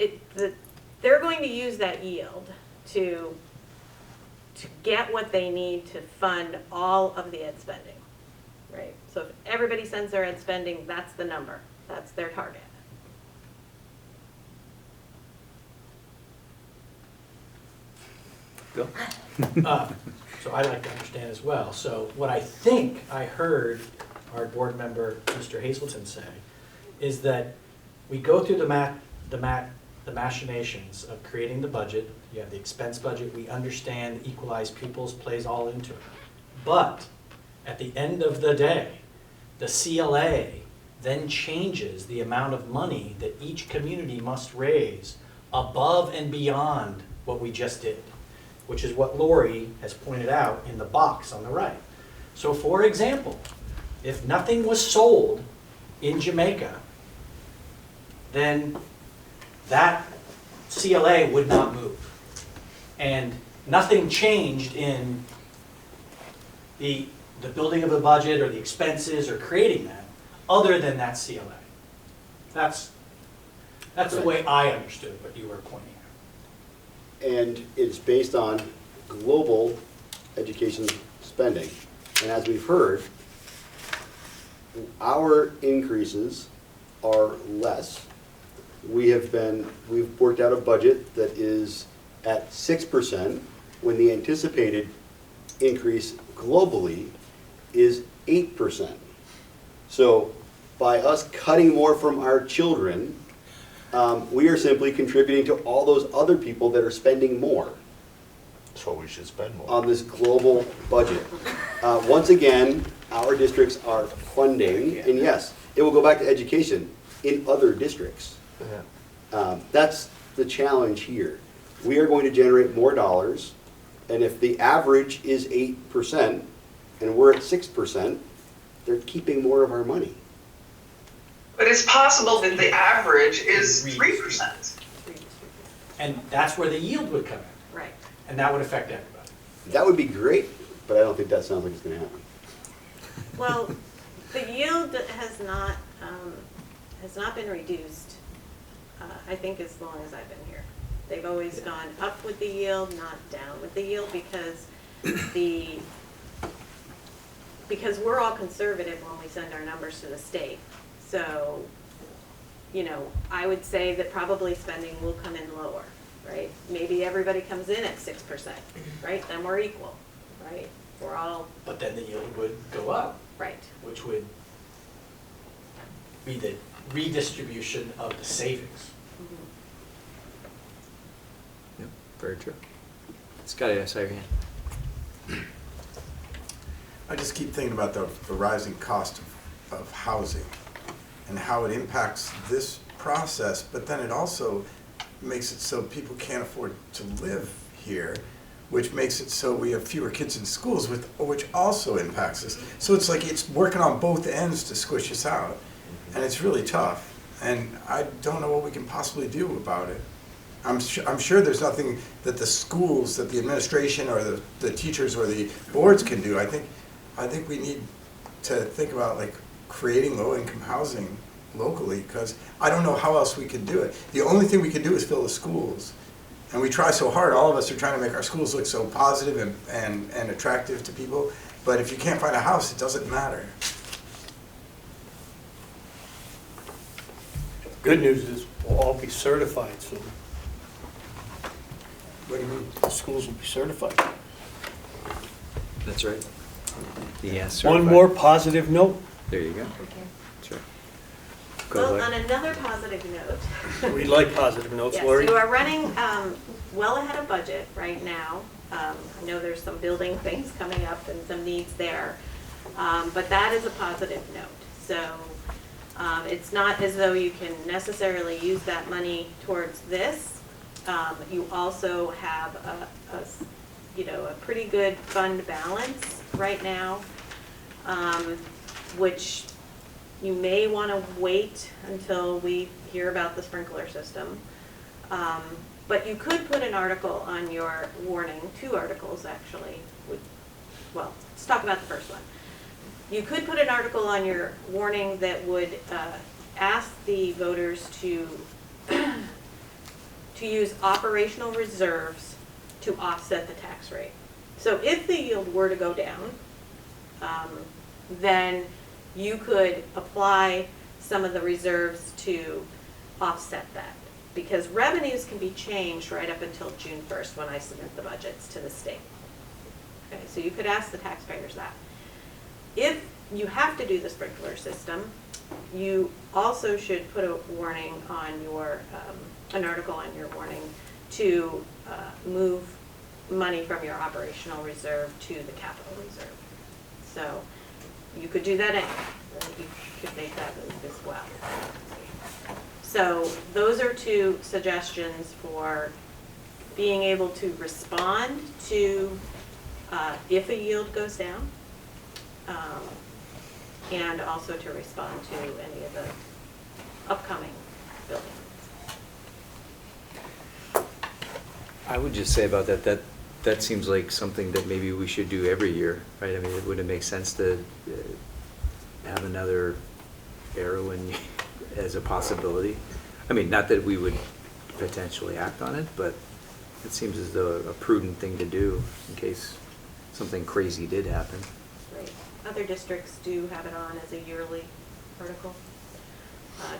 they're going to use that yield to get what they need to fund all of the ed spending, right? So if everybody sends their ed spending, that's the number, that's their target. Bill? So I'd like to understand as well. So what I think I heard our board member, Mr. Hazelton, say is that we go through the machinations of creating the budget. You have the expense budget. We understand equalized pupils plays all into it. But at the end of the day, the CLA then changes the amount of money that each community must raise above and beyond what we just did, which is what Lori has pointed out in the box on the right. So for example, if nothing was sold in Jamaica, then that CLA would not move. And nothing changed in the building of the budget or the expenses or creating that, other than that CLA. That's the way I understood what you were pointing out. And it's based on global education spending. And as we've heard, our increases are less. We've worked out a budget that is at 6% when the anticipated increase globally is 8%. So by us cutting more from our children, we are simply contributing to all those other people that are spending more. So we should spend more. On this global budget. Once again, our districts are funding, and yes, it will go back to education in other districts. That's the challenge here. We are going to generate more dollars, and if the average is 8% and we're at 6%, they're keeping more of our money. But it's possible that the average is 3%. And that's where the yield would come in. Right. And that would affect everybody. That would be great, but I don't think that sounds like it's going to happen. Well, the yield has not been reduced, I think, as long as I've been here. They've always gone up with the yield, not down with the yield, because we're all conservative when we send our numbers to the state. So, you know, I would say that probably spending will come in lower, right? Maybe everybody comes in at 6%, right? Then we're equal, right? We're all. But then the yield would go up. Right. Which would be the redistribution of the savings. Yep, very true. Scotty, I saw your hand. I just keep thinking about the rising cost of housing and how it impacts this process, but then it also makes it so people can't afford to live here, which makes it so we have fewer kids in schools, which also impacts us. So it's like it's working on both ends to squish us out, and it's really tough. And I don't know what we can possibly do about it. I'm sure there's nothing that the schools, that the administration or the teachers or the boards can do. I think we need to think about like creating low-income housing locally, because I don't know how else we could do it. The only thing we can do is fill the schools. And we try so hard, all of us are trying to make our schools look so positive and attractive to people, but if you can't find a house, it doesn't matter. Good news is we'll all be certified soon. What do you mean? The schools will be certified. That's right. Yes. One more positive note. There you go. Okay. That's right. Go Well, ahead. on another positive note. We like positive notes, Yes, Lori. you are running well ahead of budget right now. I know there's some building things coming up and some needs there, but that is a positive note. So it's not as though you can necessarily use that money towards this. You also have a pretty good fund balance right now, which you may want to wait until we hear about the sprinkler system. But you could put an article on your warning, 2 articles actually. Well, let's talk about the first one. You could put an article on your warning that would ask the voters to use operational reserves to offset the tax rate. So if the yield were to go down, then you could apply some of the reserves to offset that. Because revenues can be changed right up until June 1st when I submit the budgets to the state. Okay, so you could ask the taxpayers that. If you have to do the sprinkler system, you also should put a warning on your, an article on your warning to move money from your operational reserve to the capital reserve. So you could do that anyway. then you could make that move as well. So those are two suggestions for being able to respond to if a yield goes down, and also to respond to any of the upcoming buildings. I would just say about that seems like something that maybe we should do every year, right? I mean, it wouldn't make sense to have another arrow in as a possibility. I mean, not that we would potentially act on it, but it seems as though a prudent thing to do in case something crazy did happen. Right. Other districts do have it on as a yearly article.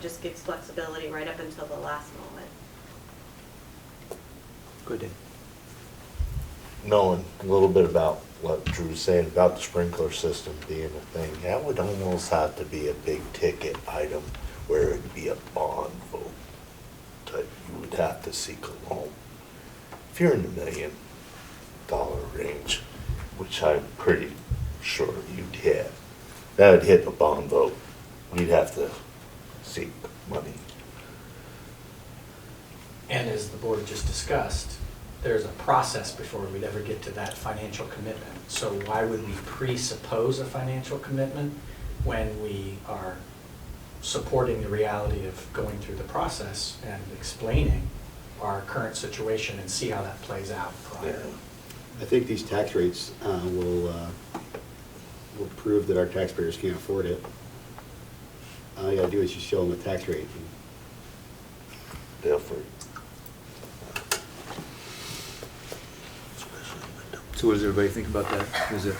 Just gives flexibility right up until the last moment. Good day. Knowing a little bit about what Drew was saying about the sprinkler system being a thing, that would almost have to be a big ticket item where it'd be a bond vote that you would have to seek a loan. If you're in the $1 million range, which I'm pretty sure you'd hit, that would hit a bond vote. You'd have to seek money. And as the board just discussed, there's a process before we'd ever get to that financial commitment. So why would we presuppose a financial commitment when we are supporting the reality of going through the process and explaining our current situation and see how that plays out prior? I think these tax rates will prove that our taxpayers can't afford it. All you gotta do is just show them the tax rate. Different. So what does everybody think about that? Is it,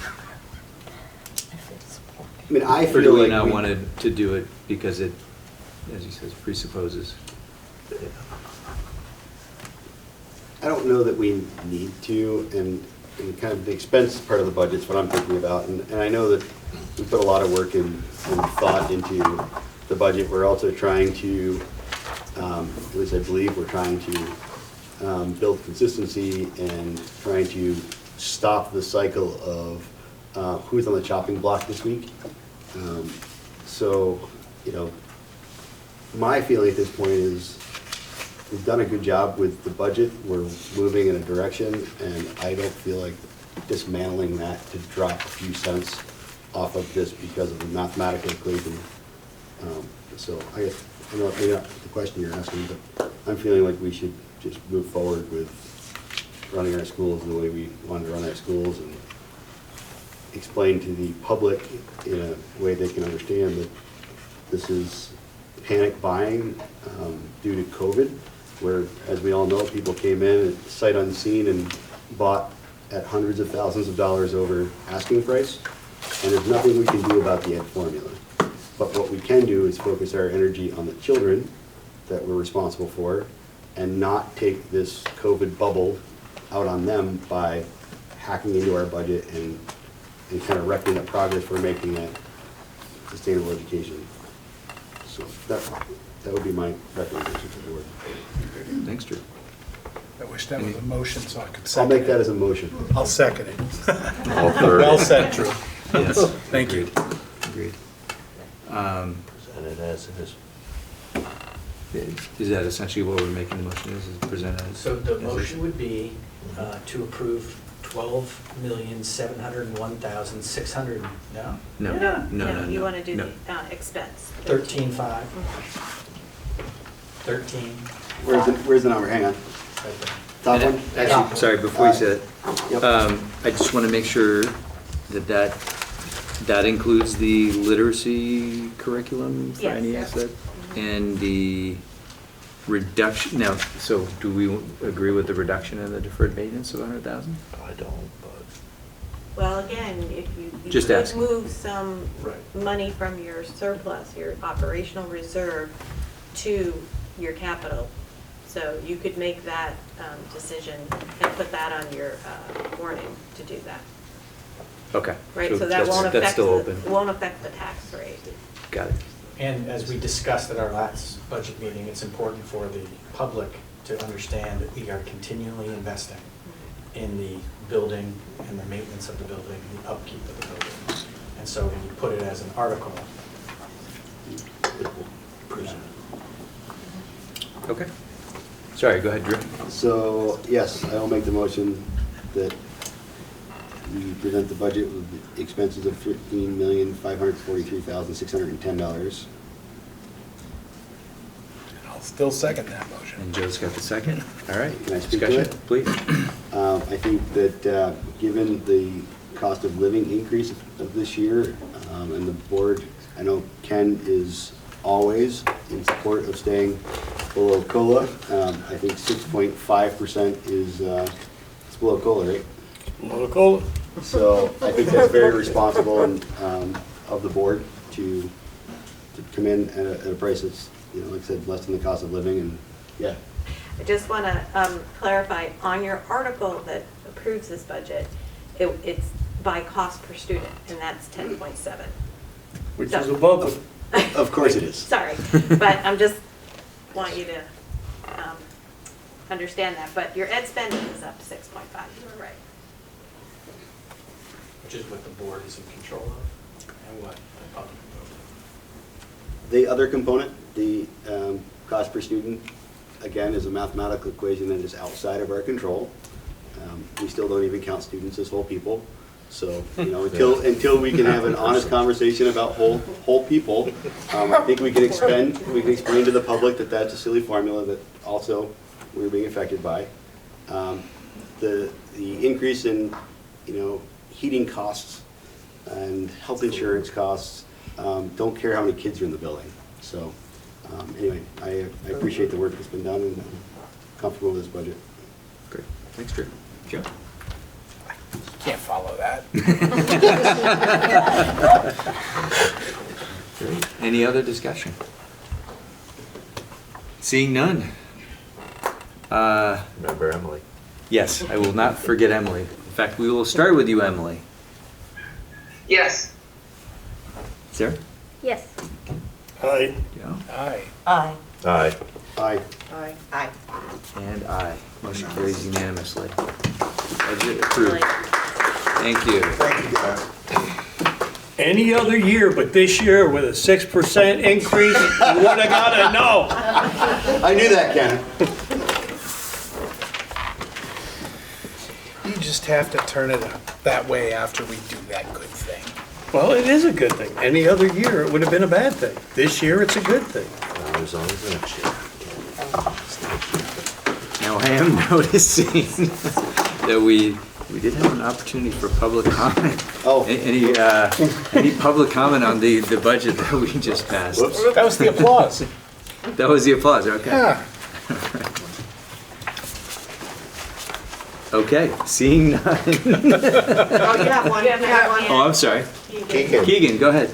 I mean, I or feel do we like not want to do it because it, as he says, presupposes? I don't know that we need to, and kind of the expense part of the budget is what I'm thinking about. And I know that we put a lot of work and thought into the budget. We're also trying to, at least I believe, we're trying to build consistency and trying to stop the cycle of who's on the chopping block this week. So, you know, my feeling at this point is we've done a good job with the budget. We're moving in a direction, and I don't feel like dismantling that to drop a few cents off of this because of the mathematical equation. So I guess, I know maybe not the question you're asking, but I'm feeling like we should just move forward with running our schools the way we want to run our schools and explain to the public in a way they can understand that this is panic buying due to COVID, where, as we all know, people came in sight unseen and bought at hundreds of thousands of dollars over asking price, and there's nothing we can do about the ed formula. But what we can do is focus our energy on the children that we're responsible for and not take this COVID bubble out on them by hacking into our budget and kind of wrecking the progress we're making at sustainable education. So that would be my recommendation to the board. Thanks, Drew. I wish that was a motion so I could second I'll make that it. as a motion. I'll second it. Well said, Drew. Yes. Thank you. Agreed. Presented as it is. Is that essentially what we're making the motion is presented? So the motion would be to approve $12,701,600, no? No. You want to do no. the expense. 13.5. 13. Where's the number? Hang on. Right there. Top And one? actually, sorry, before you say Yep. that, I just want to make sure that includes the literacy curriculum for Yes. NES and the reduction. Now, so do we agree with the reduction in the deferred maintenance of 100,000? I don't, but. Well, again, if you Just could asking. move some Right. money from your surplus, your operational reserve, to your capital. So you could make that decision and put that on your warning to do that. Okay. Right, so that that's- won't that's affect, still open. won't affect the tax rate. Got it. And as we discussed at our last budget meeting, it's important for the public to understand that we are continually investing in the building and the maintenance of the building, the upkeep of the building. And so when you put it as an article, Okay. Sorry, go ahead, Drew. So, yes, I will make the motion that we present the budget with expenses of $13,543,610. I'll still second that motion. And Joe's got the second. All right. Can I speak to Discussion, it? please. I think that given the cost of living increase of this year, and the board, I know Ken is always in support of staying below COLA. I think 6.5% is, it's below COLA, right? Below COLA. So I think that's very responsible and, of the board to come in at a price that's, like I said, less than the cost of living, and, yeah. I just want to clarify, on your article that approves this budget, it's by cost per student, and that's 10.7. Which is above it. Of course it is. Sorry, but I'm just, want you to understand that, but your ed spending is up 6.5, you were right. Which is what the board is in control of, and what the public voted. The other component, the cost per student, again, is a mathematical equation that is outside of our control. We still don't even count students as whole people. So, until we can have an honest conversation about whole people, I think we can explain to the public that that's a silly formula that also we're being affected by. The increase in, heating costs and health insurance costs, don't care how many kids are in the building. So, anyway, I appreciate the work that's been done, and I'm comfortable with this budget. Great. Thanks, Drew. Joe? Can't follow that. Any other discussion? Seeing none. Remember Emily? Yes, I will not forget Emily. In fact, we will start with you, Emily. Yes. Sarah? Yes. Aye. Joe? Aye. Aye. Aye. Aye. Aye. Aye. And aye. Motion carries unanimously. Budget approved. Thank you. Any other year, but this year with a 6% increase, you woulda gotta know. I knew that, Ken. You just have to turn it up that way after we do that good thing. Well, it is a good thing. Any other year, it would have been a bad thing. This year, it's a good thing. As long as next year. Now, I am noticing that we did have an opportunity for public comment. Oh. Any public comment on the budget that we just passed? Whoops. That was the applause. That was the applause, okay. Yeah. Okay, seeing none. Oh, you have one. You have one. Oh, I'm sorry. Keegan. Keegan, go ahead.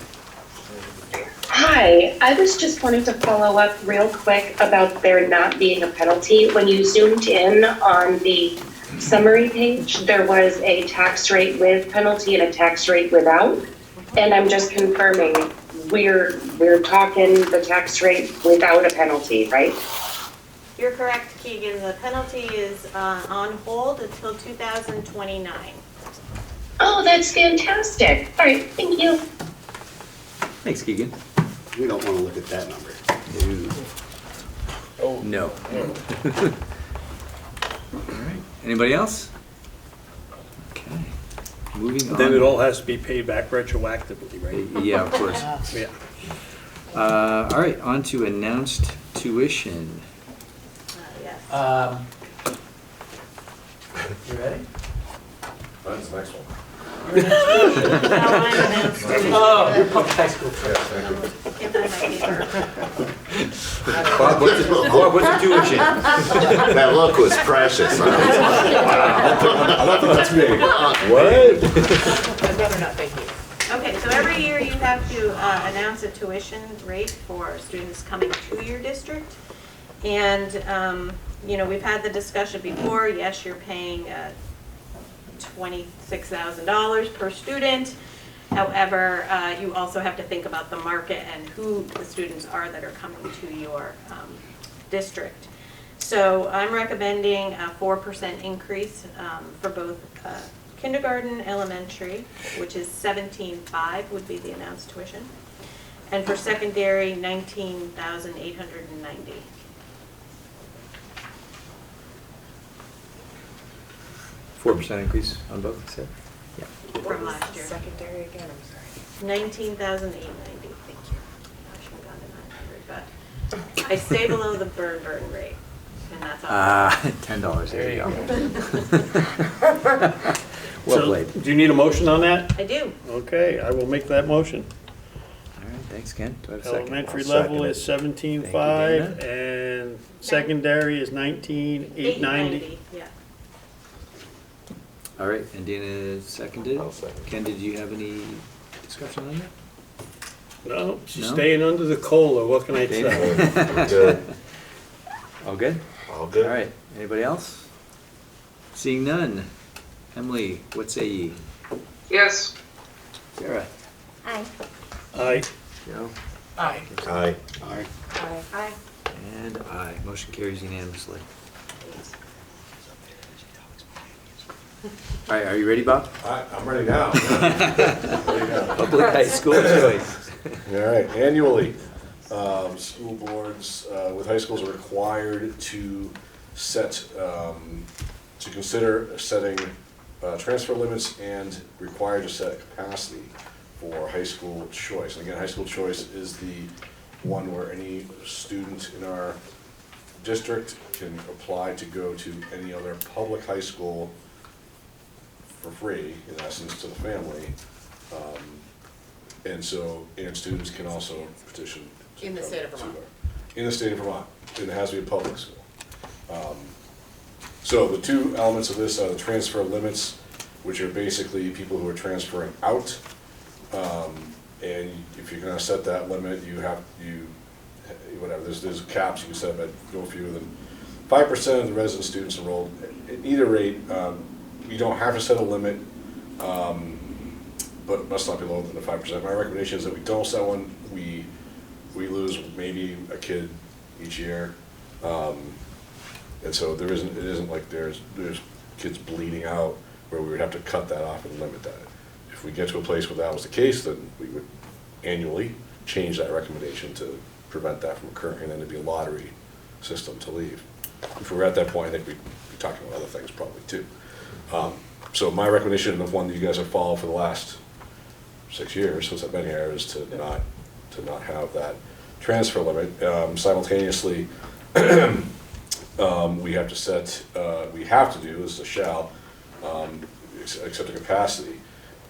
Hi, I was just wanting to follow up real quick about there not being a penalty. When you zoomed in on the summary page, there was a tax rate with penalty and a tax rate without. And I'm just confirming, we're talking the tax rate without a penalty, right? You're correct, Keegan. The penalty is on hold until 2029. Oh, that's fantastic. All right, thank you. Thanks, Keegan. We don't want to look at that number. Oh. No. All right. Anybody else? Okay. Moving on. Then it all has to be paid back retroactively, right? Yeah, of course. Yeah. All right, on to announced tuition. Yes. You ready? That's the next one. No, I'm announced. Oh, you're public high school. Get that in my paper. Bob, what's the tuition? That look was precious. I don't think that's me. What? I'd rather not, thank you. Okay, so every year you have to announce a tuition rate for students coming to your district. And, we've had the discussion before. Yes, you're paying $26,000 per student. However, you also have to think about the market and who the students are that are coming to your district. So I'm recommending a 4% increase for both kindergarten, elementary, which is $17,500 would be the announced tuition. And for secondary, 19,890. $4 increase on both, you said? Yeah. From last year. Secondary again, I'm sorry. 19,890. Thank you. I should have gone to 900, but I stay below the burn rate, and that's all. $10, there you go. Well So, played. do you need a motion on that? I do. Okay, I will make that motion. All right, thanks, Ken. Do I have a second? Elementary I'll second level it. is 17.5 and secondary is 19,890. Yeah. All right, and Dana seconded. I'll second. Ken, did you have any discussion on that? No, she's No? staying under the COLA, what can I Dana? say? Good. All good? All good. All right, anybody else? Seeing none. Emily, what say ye? Yes. Sarah? Aye. Aye. Joe? Aye. Aye. Aye. Aye. Aye. And aye. Motion carries unanimously. All right, are you ready, Bob? I'm ready now. Ready now. Public high school choice. All right, annually, school boards with high schools are required to consider setting transfer limits and required to set capacity for high school choice. And again, high school choice is the one where any student in our district can apply to go to any other public high school for free, in essence, to the family. And students can also petition. In the state of Vermont. In the state of Vermont, and it has to be a public school. So the two elements of this are the transfer limits, which are basically people who are transferring out. And if you're gonna set that limit, there's caps, you can set up at no fewer than 5% of the resident students enrolled. At either rate, you don't have to set a limit, but it must not be lower than the 5%. My recommendation is that we don't set one. We lose maybe a kid each year. And so it isn't like there's kids bleeding out where we would have to cut that off and limit that. If we get to a place where that was the case, then we would annually change that recommendation to prevent that from occurring, and then it'd be a lottery system to leave. If we're at that point, I think we'd be talking about other things probably too. So my recommendation, of one that you guys have followed for the last 6 years since I've been here, is to not have that transfer limit. Simultaneously, we have to do is a shall accept a capacity.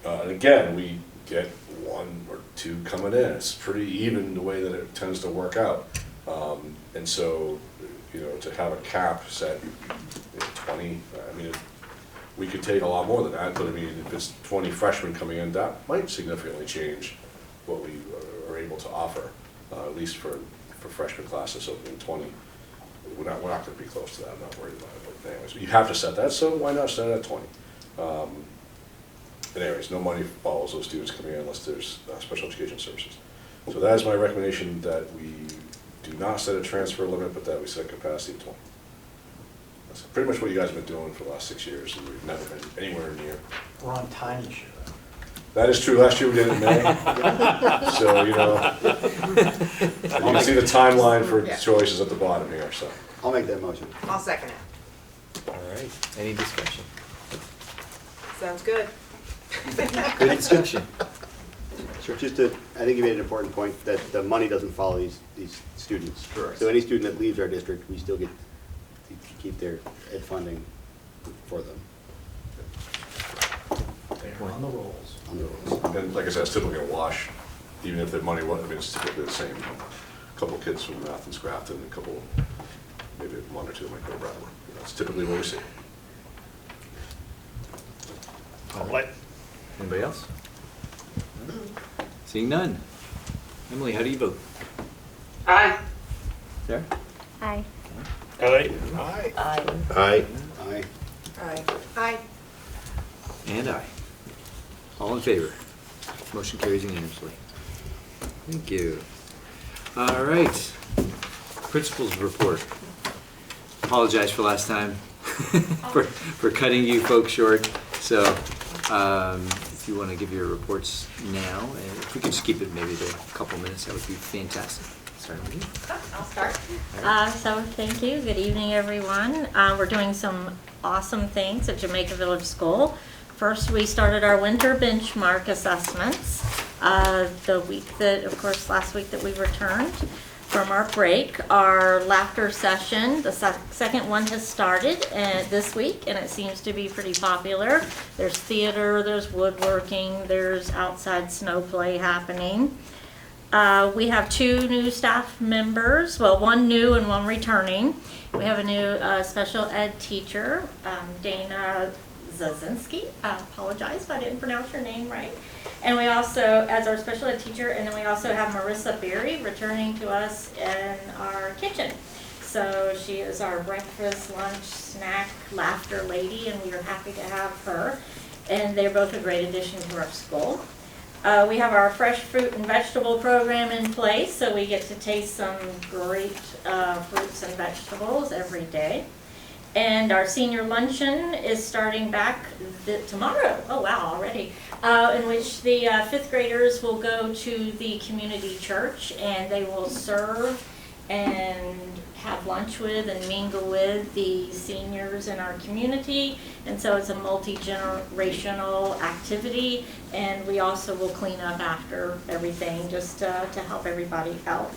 And again, we get 1 or 2 coming in. It's pretty even the way that it tends to work out. And so, to have a cap set 20, we could take a lot more than that, but if it's 20 freshmen coming in, that might significantly change what we are able to offer, at least for freshman classes. So in 20, we're not going to be close to that. I'm not worried about it. But anyways, you have to set that, so why not set it at 20? And anyways, no money follows those students coming in unless there's special education services. So that is my recommendation, that we do not set a transfer limit, but that we set capacity at 20. That's pretty much what you guys have been doing for the last 6 years, and we've never been anywhere near. We're on time this year, though. That is true. Last year we did it in May. So, you can see the timeline for choices at the bottom here, so. I'll make that motion. I'll second it. All right, any discussion? Sounds good. Good discussion. Sure. I think you made an important point, that the money doesn't follow these students. Correct. So any student that leaves our district, we still get to keep their ed funding for them. They're on the rolls. On the rolls. And like I said, it's typically a wash, even if the money wasn't, it's typically the same. A couple of kids from Athens, Grafton, and a couple, maybe 1 or 2 might go to Brattleboro. That's typically what we see. Anybody else? Seeing none. Emily, how do you vote? Aye. Sarah? Aye. Aye. Aye. Aye. Aye. Aye. Aye. And aye. All in favor? Motion carries unanimously. Thank you. All right. Principals report. Apologize for last time for cutting you folks short. So if you want to give your reports now, and if we could just keep it maybe to a couple minutes, that would be fantastic. Starting with you. I'll start. So thank you. Good evening, everyone. We're doing some awesome things at Jamaica Village School. First, we started our winter benchmark assessments. The week that, of course, last week that we returned from our break. Our laughter session, the second one has started this week, and it seems to be pretty popular. There's theater, there's woodworking, there's outside snow play happening. We have 2 new staff members, well, 1 new and 1 returning. We have a new special ed teacher, Dana Zazinski. I apologize if I didn't pronounce your name right. And we also, as our special ed teacher, and then we also have Marissa Berry returning to us in our kitchen. So she is our breakfast, lunch, snack, laughter lady, and we are happy to have her. And they're both a great addition to our school. We have our fresh fruit and vegetable program in place, so we get to taste some great fruits and vegetables every day. And our senior luncheon is starting back tomorrow. Oh wow, already. In which the 5th graders will go to the community church, and they will serve and have lunch with and mingle with the seniors in our community. And so it's a multi-generational activity, and we also will clean up after everything just to help everybody out.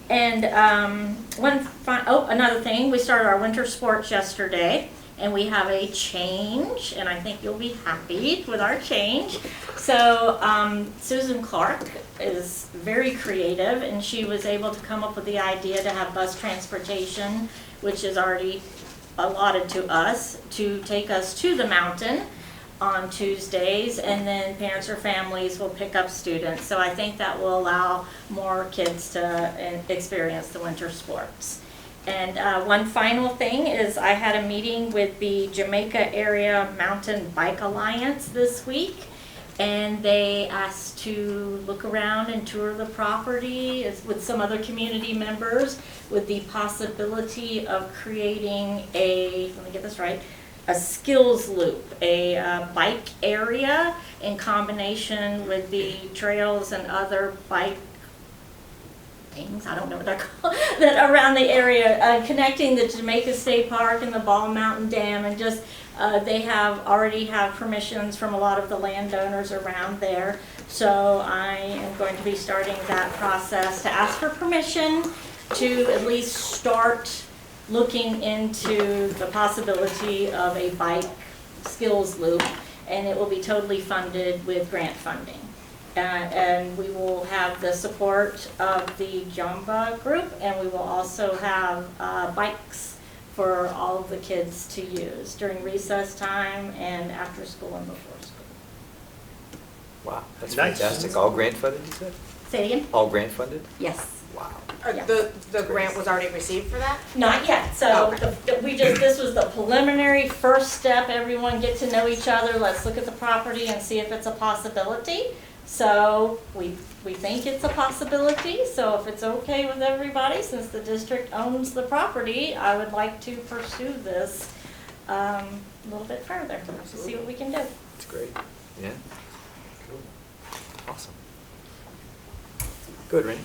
And another thing, we started our winter sports yesterday, and we have a change, and I think you'll be happy with our change. So Susan Clark is very creative, and she was able to come up with the idea to have bus transportation, which is already allotted to us, to take us to the mountain on Tuesdays, and then parents or families will pick up students. So I think that will allow more kids to experience the winter sports. And one final thing is I had a meeting with the Jamaica Area Mountain Bike Alliance this week, and they asked to look around and tour the property with some other community members with the possibility of creating let me get this right, a skills loop, a bike area in combination with the trails and other bike things, I don't know what they're called, that around the area, connecting the Jamaica State Park and the Ball Mountain Dam, and just they already have permissions from a lot of the landowners around there. So I am going to be starting that process to ask for permission to at least start looking into the possibility of a bike skills loop, and it will be totally funded with grant funding. And we will have the support of the Jamba group, and we will also have bikes for all of the kids to use during recess time and after school and before school. Wow, that's Nice. fantastic. All grant funded, you said? Say it again? All grant funded? Yes. Wow. The grant was already received for that? Not yet, so this was the preliminary first step. Everyone get to know each other, let's look at the property and see if it's a possibility. So we think it's a possibility, so if it's okay with everybody, since the district owns the property, I would like to pursue this a little bit further, to see what we can do. That's great. Yeah. Cool. Awesome. Good, Rainey.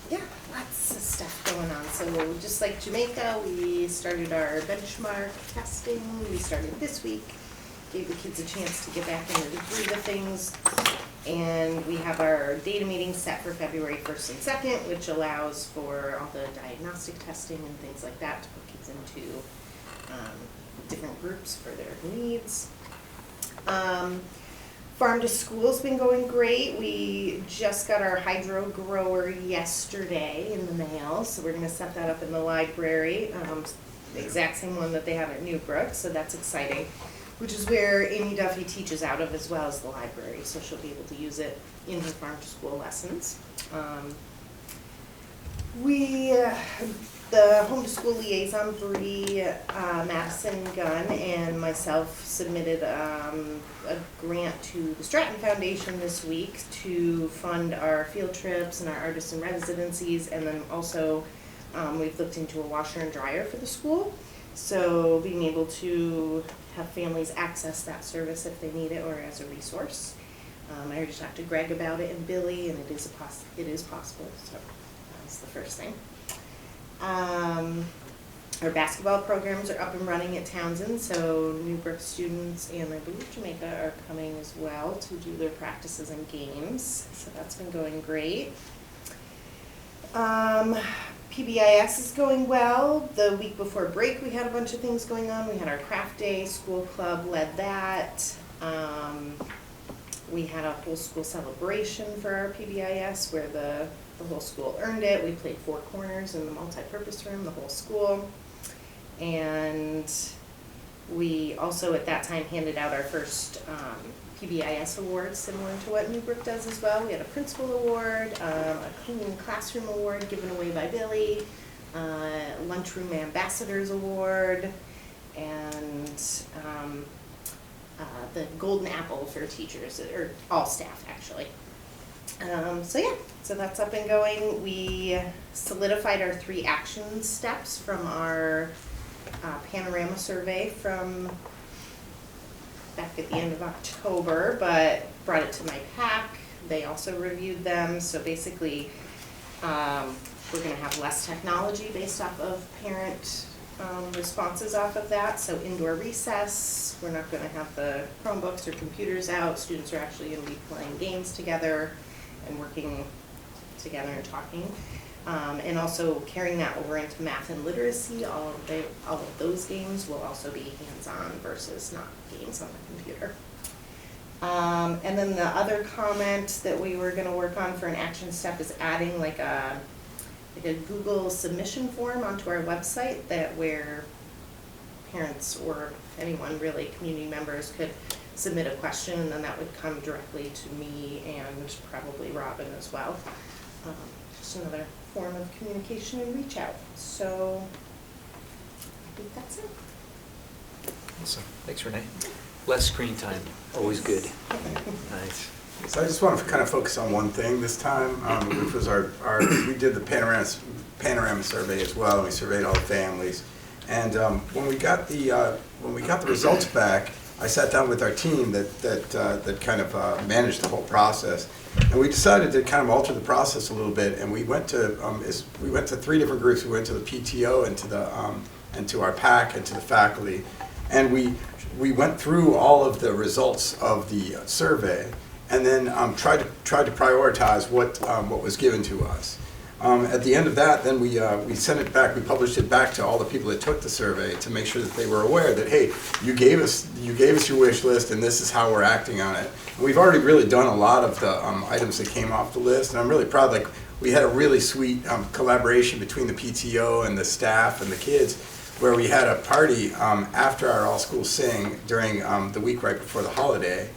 Yeah, lots of stuff going on. So just like Jamaica, we started our benchmark testing. We started this week. Gave the kids a chance to get back into the groove of things. And we have our data meeting set for February 1st and 2nd, which allows for all the diagnostic testing and things like that to put kids into different groups for their needs. Farm to School's been going great. We just got our hydro grower yesterday in the mail, so we're gonna set that up in the library. The exact same one that they have at Newbrook, so that's exciting. Which is where Amy Duffy teaches out of, as well as the library, so she'll be able to use it in her farm to school lessons. The home to school liaison, Bree, Madison Gunn, and myself submitted a grant to the Stratton Foundation this week to fund our field trips and our artists in residencies, and then also we've looked into a washer and dryer for the school. So being able to have families access that service if they need it or as a resource. I already talked to Greg about it and Billy, and it is possible, so that's the first thing. Our basketball programs are up and running at Townsend, so Newbrook students and I believe Jamaica are coming as well to do their practices and games, so that's been going great. PBIS is going well. The week before break we had a bunch of things going on. We had our craft day, school club led that. We had a whole school celebration for our PBIS where the whole school earned it. We played Four Corners in the multi-purpose room, the whole school. And we also at that time handed out our first PBIS award, similar to what Newbrook does as well. We had a principal award, a clean classroom award given away by Billy, lunchroom ambassadors award, and the golden apple for teachers, or all staff actually. So yeah, so that's up and going. We solidified our 3 action steps from our panorama survey from back at the end of October, but brought it to my PAC. They also reviewed them. So basically, we're going to have less technology based off of parent responses off of that. So indoor recess, we're not going to have the Chromebooks or computers out. Students are actually going to be playing games together and working together and talking. And also carrying that over into math and literacy. All of those games will also be hands-on versus not games on the computer. And then the other comment that we were going to work on for an action step is adding like a Google submission form onto our website where parents or anyone really, community members, could submit a question, and then that would come directly to me and probably Robin as well. Just another form of communication and reach out. So I think that's it. Awesome. Thanks, Renee. Less screen time, always good. Nice. So I just want to kind of focus on one thing this time, which was we did the panorama survey as well. We surveyed all the families, and when we got the results back, I sat down with our team that kind of managed the whole process, and we decided to kind of alter the process a little bit. And we went to 3 different groups. We went to the PTO and to our PAC and to the faculty, and we went through all of the results of the survey, and then tried to prioritize what was given to us. At the end of that, then we sent it back. We published it back to all the people that took the survey to make sure that they were aware that, hey, you gave us your wish list, and this is how we're acting on it. And we've already really done a lot of the items that came off the list, and I'm really proud. Like, we had a really sweet collaboration between the PTO and the staff and the kids, where we had a party after our all-school sing during the week right before the holiday.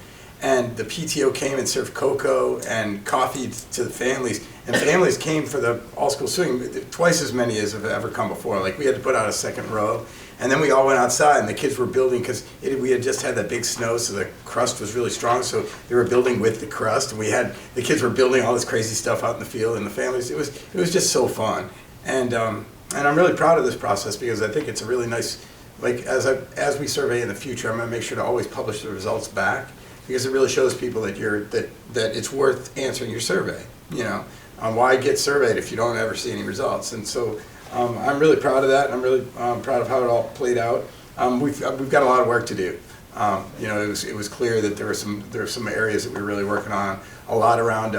And the PTO came and served cocoa and coffee to the families. And families came for the all-school swing, twice as many as have ever come before. Like, we had to put out a second row. And then we all went outside, and the kids were building, because we had just had that big snow, so the crust was really strong. So they were building with the crust. And the kids were building all this crazy stuff out in the field, and the families. It was just so fun. And I'm really proud of this process, because I think it's a really nice, like, as we survey in the future, I'm going to make sure to always publish the results back, because it really shows people that that it's worth answering your survey. You know, why get surveyed if you don't ever see any results? And so I'm really proud of that. I'm really proud of how it all played out. We've got a lot of work to do. You know, it was clear that there were some areas that we were really working on. A lot around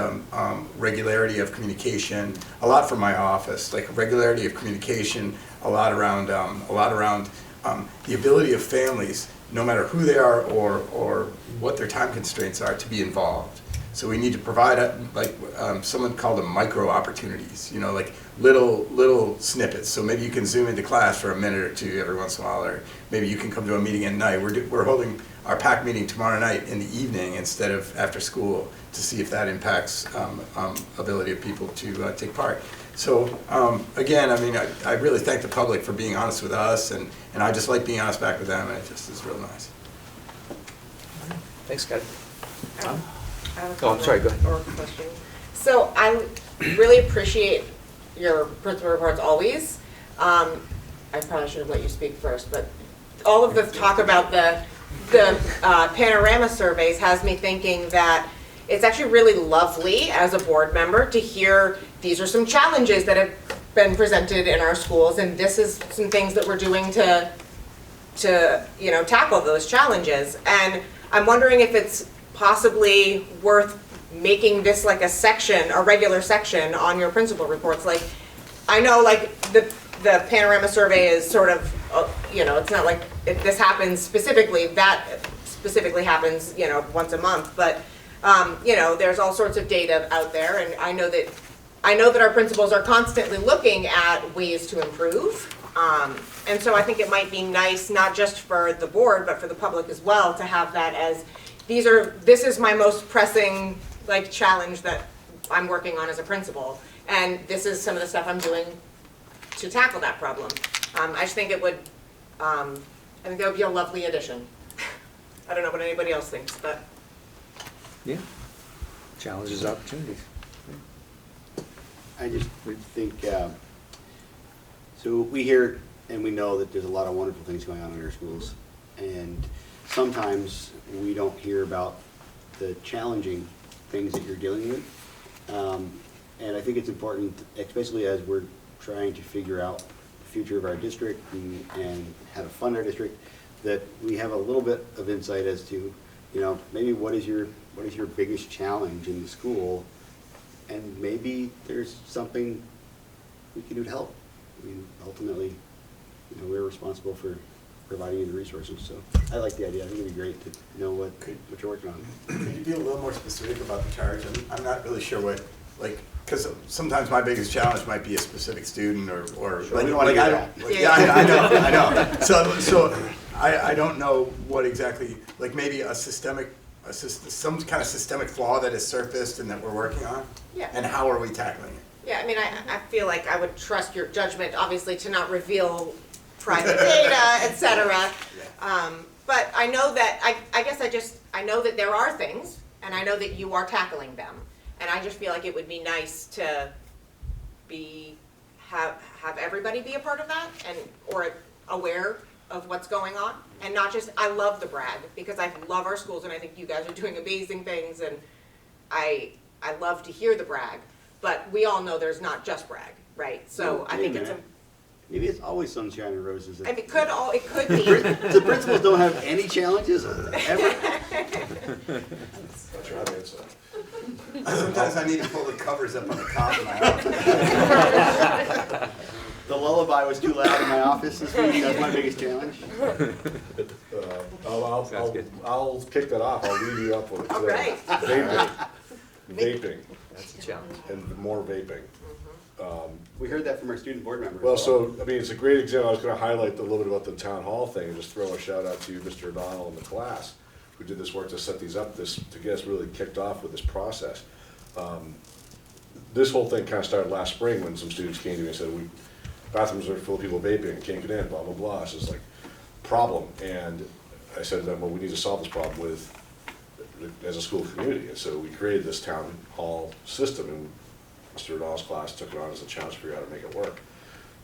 regularity of communication. A lot from my office, like regularity of communication. A lot around the ability of families, no matter who they are or what their time constraints are, to be involved. So we need to provide, someone called them micro opportunities, you know, like little snippets. So maybe you can zoom into class for a minute or two every once in a while, or maybe you can come to a meeting at night. We're holding our PAC meeting tomorrow night in the evening instead of after school, to see if that impacts ability of people to take part. So again, I mean, I really thank the public for being honest with us, and I just like being honest back with them, and it just is real nice. Thanks, Scott. I have a Oh, I'm sorry, go ahead. or a question. So I really appreciate your principal reports always. I probably should have let you speak first, but all of the talk about the panorama surveys has me thinking that it's actually really lovely as a board member to hear these are some challenges that have been presented in our schools, and this is some things that we're doing to tackle those challenges. And I'm wondering if it's possibly worth making this like a section, a regular section on your principal reports. Like, I know like the panorama survey is sort of, it's not like if this happens specifically, that specifically happens, once a month, but there's all sorts of data out there, and I know that our principals are constantly looking at ways to improve. And so I think it might be nice, not just for the board, but for the public as well, to have that as, this is my most pressing challenge that I'm working on as a principal, and this is some of the stuff I'm doing to tackle that problem. I just think it would, I think that would be a lovely addition. I don't know what anybody else thinks, but. Yeah, challenges, opportunities. I just think, so we hear and we know that there's a lot of wonderful things going on in our schools, and sometimes we don't hear about the challenging things that you're dealing with. And I think it's important, especially as we're trying to figure out the future of our district and how to fund our district, that we have a little bit of insight as to, maybe what is your biggest challenge in the school, and maybe there's something we can do to help. I mean, ultimately, we're responsible for providing you the resources. So I like the idea. I think it'd be great to know what you're working on. Could you be a little more specific about the charge? I'm not really sure what, because sometimes my biggest challenge might be a specific student or sure, we don't want to get that. I know. So I don't know what exactly, maybe some kind of systemic flaw that has surfaced and that we're working on? Yeah. And how are we tackling it? Yeah, I mean, I feel like I would trust your judgment, obviously, to not reveal private data, et cetera. But I know that, I know that there are things, and I know that you are tackling them. And I just feel like it would be nice to have everybody be a part of that, or aware of what's going on, and not just, I love the brag, because I love our schools, and I think you guys are doing amazing things, and I love to hear the brag, but we all know there's not just brag, right? So I think maybe it's always sunshine and roses. It could be. The principals don't have any challenges ever. That's your answer. Sometimes I need to pull the covers up on the top of my office. The lullaby was too loud in my office this week. That's my biggest challenge. I'll kick that off. I'll lead you up with it. All right. Vaping. That's a challenge. And more vaping. We heard that from our student board member. Well, so, it's a great example. I was going to highlight a little bit about the town hall thing and just throw a shout out to Mr. O'Donnell and the class who did this work to set these up, to get us really kicked off with this process. This whole thing kind of started last spring when some students came to me and said, bathrooms are full of people vaping, can't get in, blah, blah, blah. So it's like, problem. And I said to them, well, we need to solve this problem as a school community. And so we created this town hall system, and Mr. O'Donnell's class took it on as a challenge to figure out how to make it work.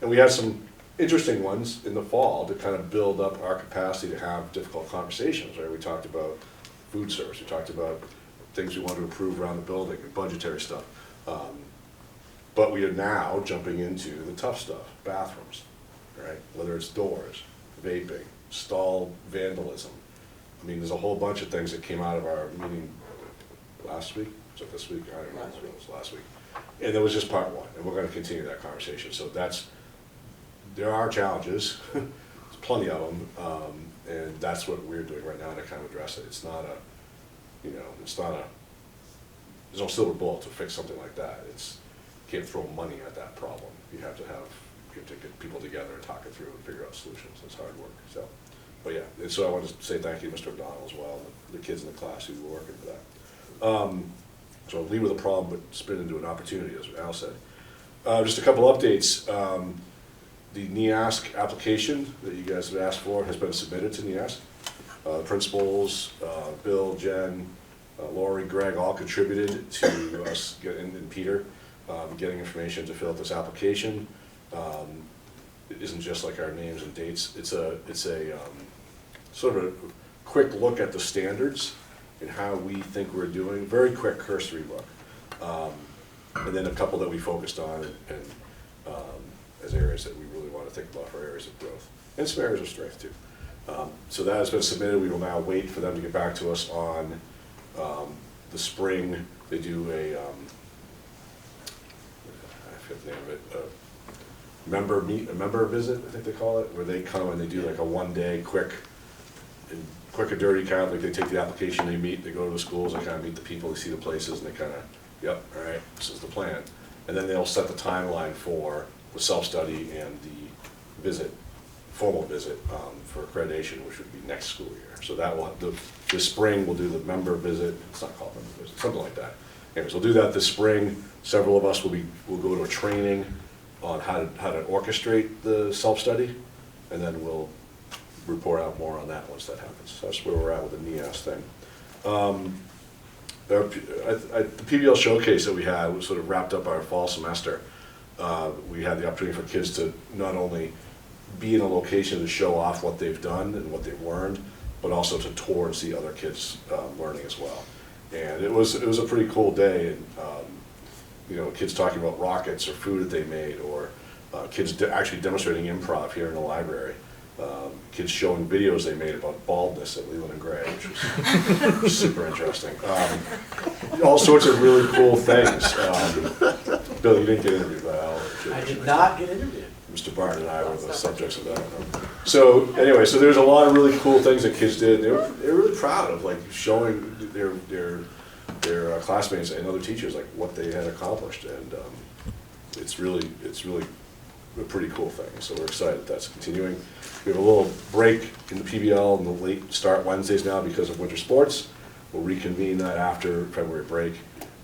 And we had some interesting ones in the fall to kind of build up our capacity to have difficult conversations, right? We talked about food service, we talked about things we want to improve around the building, budgetary stuff. But we are now jumping into the tough stuff, bathrooms, right? Whether it's doors, vaping, stall vandalism. There's a whole bunch of things that came out of our meeting last week. Was it this week? I don't know. It was last week. And it was just part one, and we're going to continue that conversation. So there are challenges, there's plenty of them, and that's what we're doing right now to kind of address it. It's not there's no silver bullet to fix something like that. You can't throw money at that problem. You have to get people together and talk it through and figure out solutions. It's hard work. But yeah, and so I want to say thank you to Mr. O'Donnell as well, and the kids in the class who were working for that. So I'll lead with a problem, but spin into an opportunity, as Al said. Just a couple updates. The NEASC application that you guys have asked for has been submitted to NEASC. Principals, Bill, Jen, Lori, Greg, all contributed to us, and Peter, getting information to fill out this application. it isn't just like our names and dates. It's a sort of a quick look at the standards and how we think we're doing, very quick cursory look. And then a couple that we focused on and as areas that we really want to think about for areas of growth, and some areas of strength too. So that has been submitted. We will now wait for them to get back to us on the spring. They do a, I forget the name of it, a member visit, I think they call it, where they come and they do like a one-day quick and dirty kind of, like they take the application, they meet, they go to the schools, they kind of meet the people, they see the places, and they kind of, yep, all right, this is the plan. And then they'll set the timeline for the self-study and the visit, formal visit for accreditation, which would be next school year. So that will, this spring, we'll do the member visit, it's not called member visit, something like that. Anyways, we'll do that this spring. Several of us will go to a training on how to orchestrate the self-study, and then we'll report out more on that once that happens. So that's where we're at with the NEAS thing. The PBL showcase that we had was sort of wrapped up our fall semester. We had the opportunity for kids to not only be in a location to show off what they've done and what they've learned, but also to tour and see other kids learning as well. And it was a pretty cool day. And, you know, kids talking about rockets or food that they made, or kids actually demonstrating improv here in the library. Kids showing videos they made about baldness at Leland and Gray, which was super interesting. All sorts of really cool things. Bill, you didn't get interviewed by Al. I did not get interviewed. Mr. Barton and I were the subjects of that. So anyway, so there's a lot of really cool things that kids did. They were really proud of, like, showing their classmates and other teachers like what they had accomplished, and it's really a pretty cool thing. So we're excited that's continuing. We have a little break in the PBL and the late start Wednesdays now because of winter sports. We'll reconvene that after February break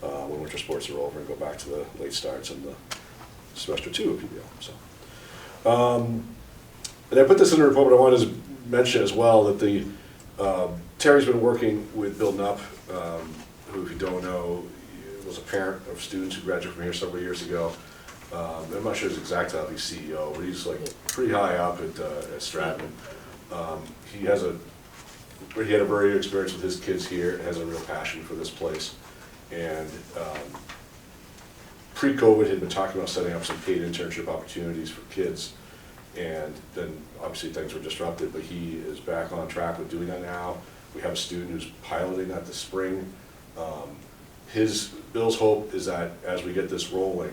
when winter sports are over and go back to the late starts in the semester 2 of PBL. So, and I put this in the report, but I wanted to mention as well that the Terry's been working with Building Up, who, if you don't know, was a parent of students who graduated from here several years ago. I'm not sure his exact title, he's CEO, but he's like pretty high up at Stratton. He had a very good experience with his kids here, has a real passion for this place. And pre-COVID had been talking about setting up some paid internship opportunities for kids. And then obviously things were disrupted, but he is back on track with doing that now. We have a student who's piloting that this spring. Bill's hope is that as we get this rolling,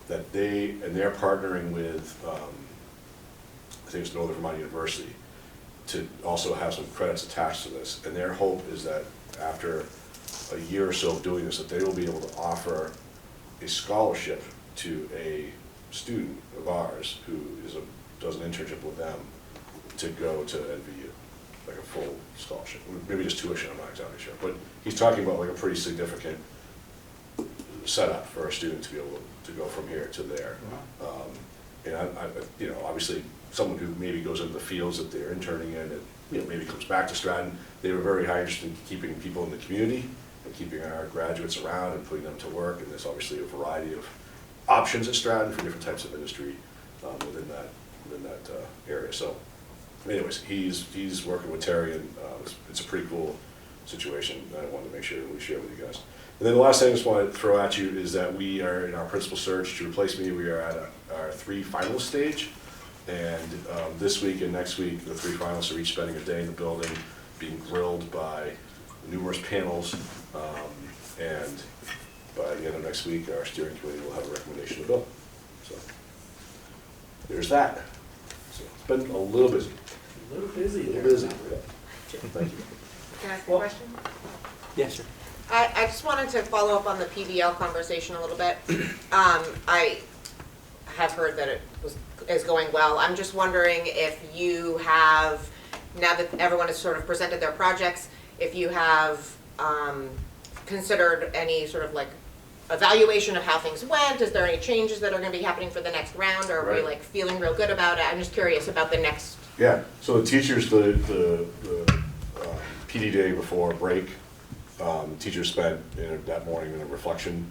that they're partnering with, I think it's Northern Vermont University, to also have some credits attached to this. And their hope is that after a year or so of doing this, that they will be able to offer a scholarship to a student of ours who does an internship with them to go to NVU, like a full scholarship. Maybe just tuition, I'm not exactly sure. But he's talking about like a pretty significant setup for a student to be able to go from here to there. And you know, obviously someone who maybe goes into the fields that they're interning in and, you know, maybe comes back to Stratton, they were very high interest in keeping people in the community and keeping our graduates around and putting them to work. And there's obviously a variety of options at Stratton for different types of industry within that area. So anyways, he's working with Terry, and it's a pretty cool situation that I wanted to make sure we share with you guys. And then the last thing I just want to throw at you is that we are in our principal search to replace me. We are at our 3 finalist stage, and this week and next week, the 3 finalists are each spending a day in the building, being grilled by numerous panels, and by the end of next week, our steering committee will have a recommendation to Bill. So there's that. So it's been a little busy. A little busy. A little busy. Yeah. Thank you. Can I ask a question? Yes, sir. I just wanted to follow up on the PBL conversation a little bit. I have heard that it is going well. I'm just wondering if you have, now that everyone has sort of presented their projects, if you have considered any sort of like evaluation of how things went. Is there any changes that are going to be happening for the next round, or are we like feeling real good about it? I'm just curious about the next. Yeah. So the teachers, the PD day before break, teachers spent that morning in a reflection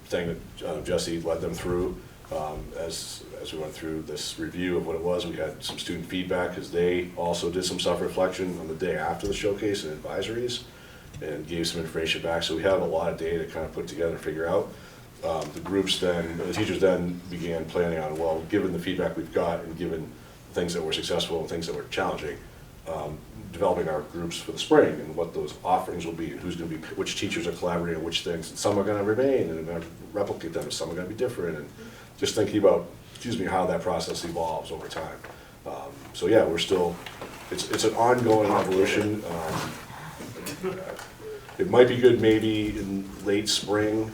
thing that Jesse led them through, As we went through this review of what it was, we had some student feedback because they also did some self-reflection on the day after the showcase and advisories and gave some information back. So we have a lot of data to kind of put together and figure out. The teachers then began planning on, well, given the feedback we've got and given things that were successful and things that were challenging, developing our groups for the spring and what those offerings will be, and who's going to be, which teachers are collaborating on which things. And some are going to remain and going to replicate them, and some are going to be different. And just thinking about, how that process evolves over time. So yeah, we're still, it's an ongoing evolution. It might be good maybe in late spring,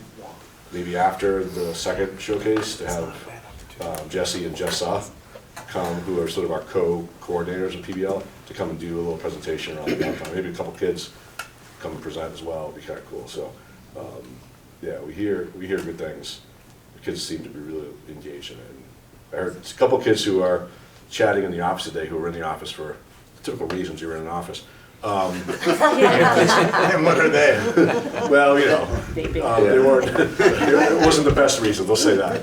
maybe after the second showcase, to have Jesse and Jessa come, who are sort of our co-coordinators of PBL, to come and do a little presentation around the outcome. Maybe a couple kids come and present as well. It'd be kind of cool. So yeah, we hear good things. The kids seem to be really engaged in it. And I heard a couple kids who are chatting in the office today, who were in the office for typical reasons. You were in an office. And what are they? Well, they weren't. It wasn't the best reason. They'll say that.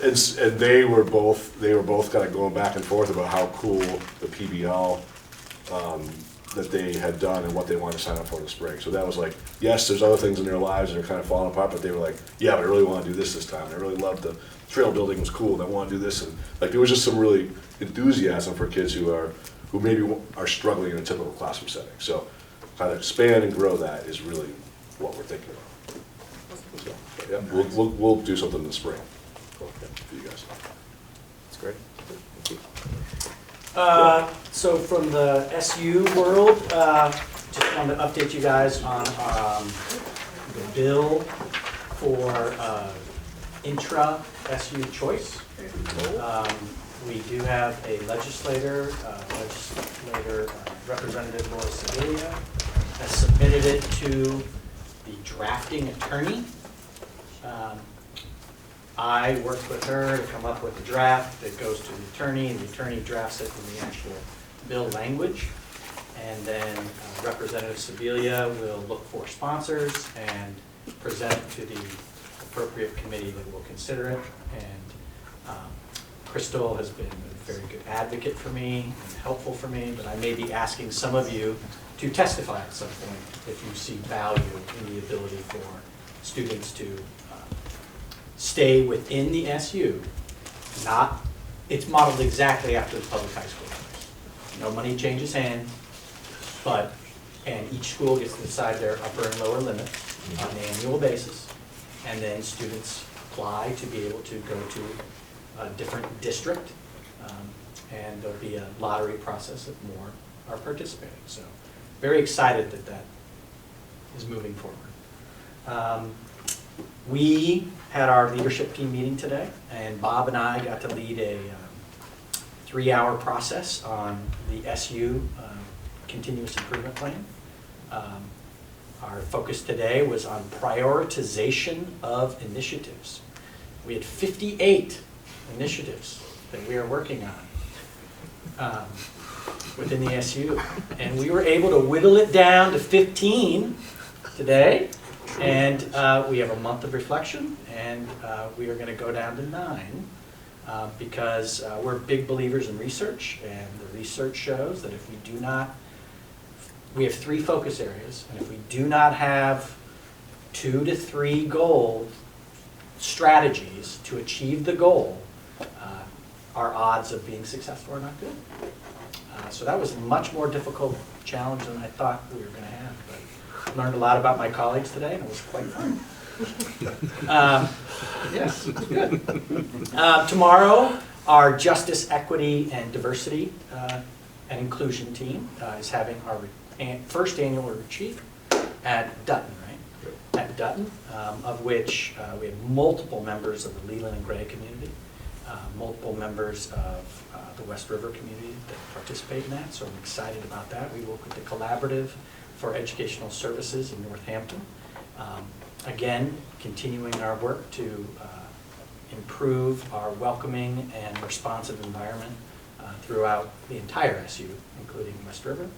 And they were both kind of going back and forth about how cool the PBL that they had done and what they wanted to sign up for in the spring. So that was like, yes, there's other things in their lives that are kind of falling apart, but they were like, yeah, but I really want to do this time. And I really loved the trail building, was cool, and I want to do this. And like, there was just some really enthusiasm for kids who maybe are struggling in a typical classroom setting. So kind of expand and grow that is really what we're thinking about. So, yeah, we'll do something in the spring for you guys. That's great. Thank you. So from the SU world, just wanted to update you guys on the bill for intra-SU choice. We do have a legislator, Representative Laura Sevilla, has submitted it to the drafting attorney. I worked with her to come up with a draft that goes to the attorney, and the attorney drafts it in the actual bill language. And then Representative Sevilla will look for sponsors and present it to the appropriate committee that will consider it. And Crystal has been a very good advocate for me and helpful for me, but I may be asking some of you to testify at some point if you see value in the ability for students to stay within the SU. It's modeled exactly after the public high school. No money changes hands, and each school gets to decide their upper and lower limit on an annual basis, and then students apply to be able to go to a different district, and there'll be a lottery process if more are participating. So very excited that is moving forward. We had our leadership team meeting today, and Bob and I got to lead a 3-hour process on the SU continuous improvement plan. Our focus today was on prioritization of initiatives. We had 58 initiatives that we are working on within the SU, and we were able to whittle it down to 15 today. And we have a month of reflection, and we are going to go down to 9 because we're big believers in research, and the research shows that if we do not, we have 3 focus areas, and if we do not have 2 to 3 goal strategies to achieve the goal, our odds of being successful are not good. So that was a much more difficult challenge than I thought we were going to have. But I learned a lot about my colleagues today, and it was quite fun. Yes, it's good. Tomorrow, our Justice, Equity, and Diversity and Inclusion team is having our first annual retreat at Dutton, right? At Dutton, of which we have multiple members of the Leland and Gray community, multiple members of the West River community that participate in that, so I'm excited about that. We work with the Collaborative for Educational Services in Northampton. Again, continuing our work to improve our welcoming and responsive environment throughout the entire SU, including West River.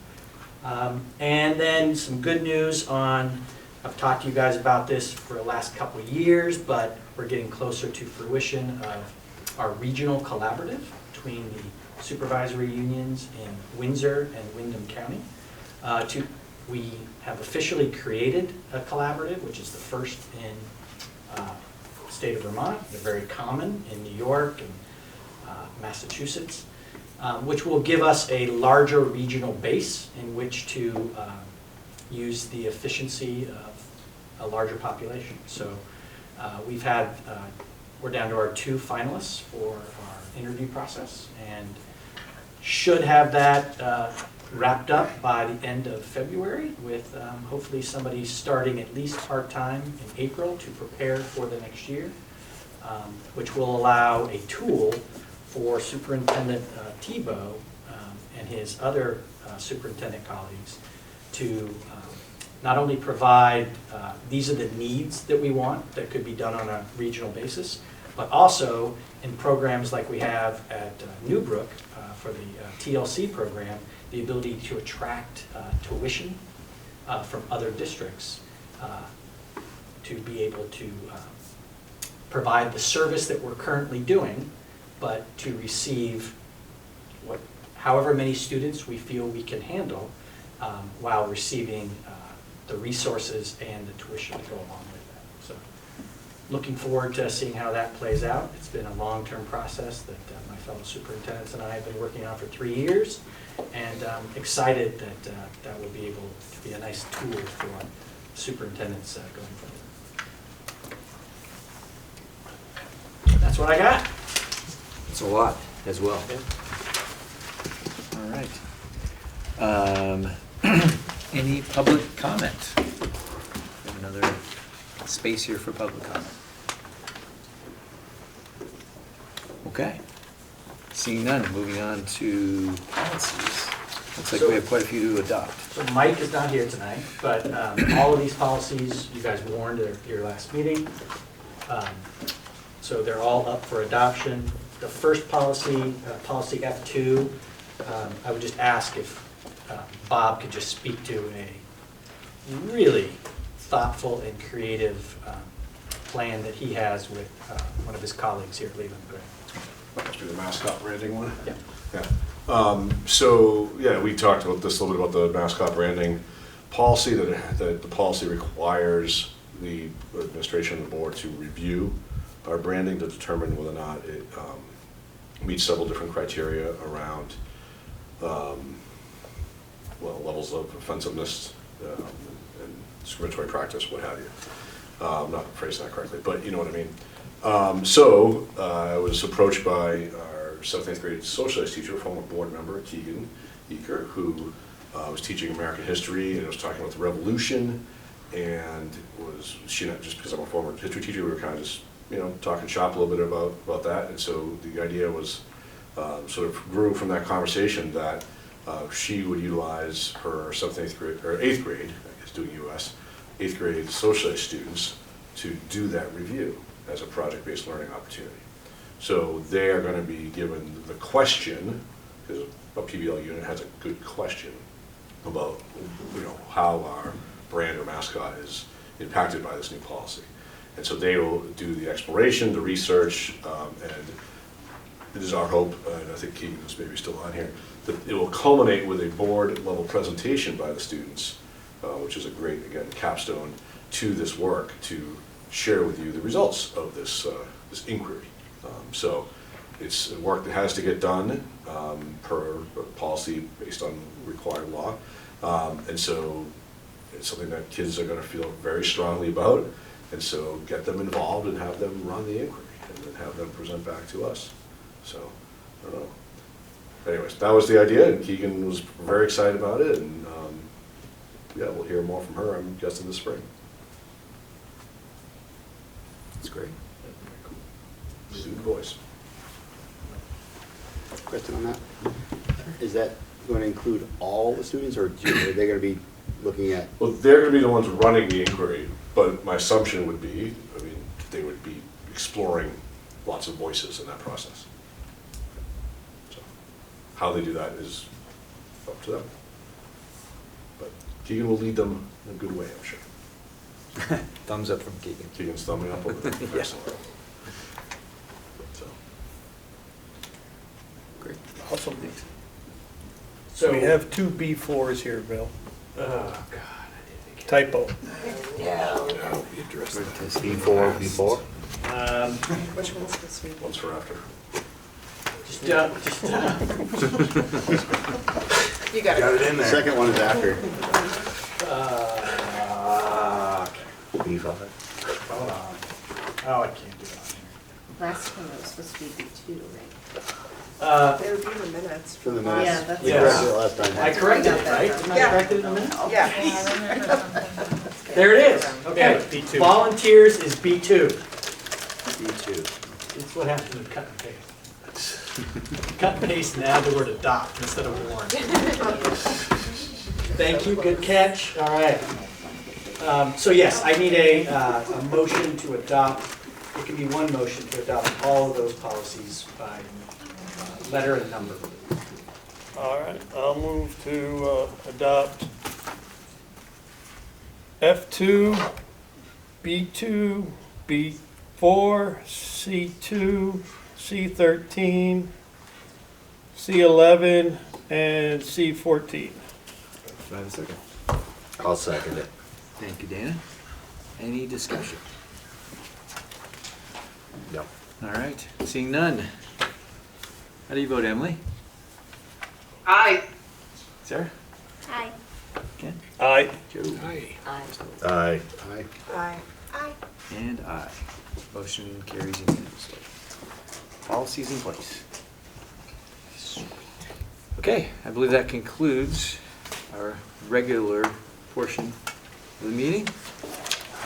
And then some good news on, I've talked to you guys about this for the last couple of years, but we're getting closer to fruition of our regional collaborative between the supervisory unions in Windsor and Windham County. We have officially created a collaborative, which is the first in state of Vermont. They're very common in New York and Massachusetts, which will give us a larger regional base in which to use the efficiency of a larger population. So we're down to our 2 finalists for our interview process, and should have that wrapped up by the end of February with hopefully somebody starting at least part-time in April to prepare for the next year, which will allow a tool for Superintendent Tebow and his other superintendent colleagues to not only provide, these are the needs that we want that could be done on a regional basis, but also in programs like we have at Newbrook for the TLC program, the ability to attract tuition from other districts to be able to provide the service that we're currently doing, but to receive however many students we feel we can handle while receiving the resources and the tuition to go along with that. So looking forward to seeing how that plays out. It's been a long-term process that my fellow superintendents and I have been working on for 3 years, and excited that that will be able to be a nice tool for superintendents going forward. That's what I got. It's a lot as well. All right. Any public comment? We have another space here for public comment. Okay. Seeing none, moving on to policies. Looks like we have quite a few to adopt. So Mike is not here tonight, but all of these policies you guys warned at your last meeting. So they're all up for adoption. The first policy, policy F2, I would just ask if Bob could just speak to a really thoughtful and creative plan that he has with one of his colleagues here at Leland Gray. Let's do the mascot branding one? Yeah. So, we talked about this a little bit about the mascot branding policy, that the policy requires the administration and the board to review our branding to determine whether or not it meets several different criteria around levels of offensiveness and discriminatory practice, what have you. I'm not phrasing that correctly, but you know what I mean. I was approached by our 7th and 8th grade social studies teacher, former board member, Keegan Eaker, who was teaching American history and was talking about the Revolution, and just because I'm a former history teacher, we were kind of just, talking shop a little bit about that. And so the idea was, sort of grew from that conversation that she would utilize her 7th, 8th grade, or 8th grade, I guess doing US, 8th grade social studies students to do that review as a project-based learning opportunity. So they are going to be given the question, because a PBL unit has a good question about, how our brand or mascot is impacted by this new policy. And so they will do the exploration, the research, and it is our hope, and I think Keegan is maybe still on here, that it will culminate with a board-level presentation by the students, which is a great, again, capstone to this work to share with you the results of this inquiry. So it's work that has to get done per policy based on required law. And so it's something that kids are going to feel very strongly about. And so get them involved and have them run the inquiry and then have them present back to us. So, I don't know. Anyways, that was the idea, and Keegan was very excited about it, and we'll hear more from her, I'm guessing, this spring. That's great. Student voice. Question on that? Is that going to include all the students, or are they going to be looking at? Well, they're going to be the ones running the inquiry, but my assumption would be, they would be exploring lots of voices in that process. So, how they do that is up to them. But Keegan will lead them in a good way, I'm sure. Thumbs up from Keegan. Keegan's thumbing up over there. Yeah. Excellent. Awesome. So We have two B4s here, Bill. Oh, God, I didn't think. Typo. B4, B4? Which one's this week? One's for after. Just, You got Got it. it in there. Second one is after. B5. hold on. Oh, I can't do it on here. Last one was supposed to be B2, right? They would be in the minutes. From the Yeah, minutes. that's. We Yes. corrected it last time. I corrected it, right? Didn't I Yeah. correct it in a minute? Yeah. There it is. Okay. B2. Volunteers is B2. B2. It's what happens with cut and paste. Cut and paste and add the word adopt instead of warn. Thank you, good catch. All right. So yes, I need a motion to adopt, it can be one motion to adopt all of those policies by letter and number. All right, I'll move to adopt F2, B2, B4, C2, C13, C11, and C14. Do I have a second? I'll second it. Thank you, Dana. Any discussion? No. All right, seeing none. How do you vote, Emily? Aye. Sarah? Hi. Ken? Aye. Joe? Aye. Aye. Aye. Aye. Aye. And aye. Motion carries unanimously. Policies in place. Okay, I believe that concludes our regular portion of the meeting.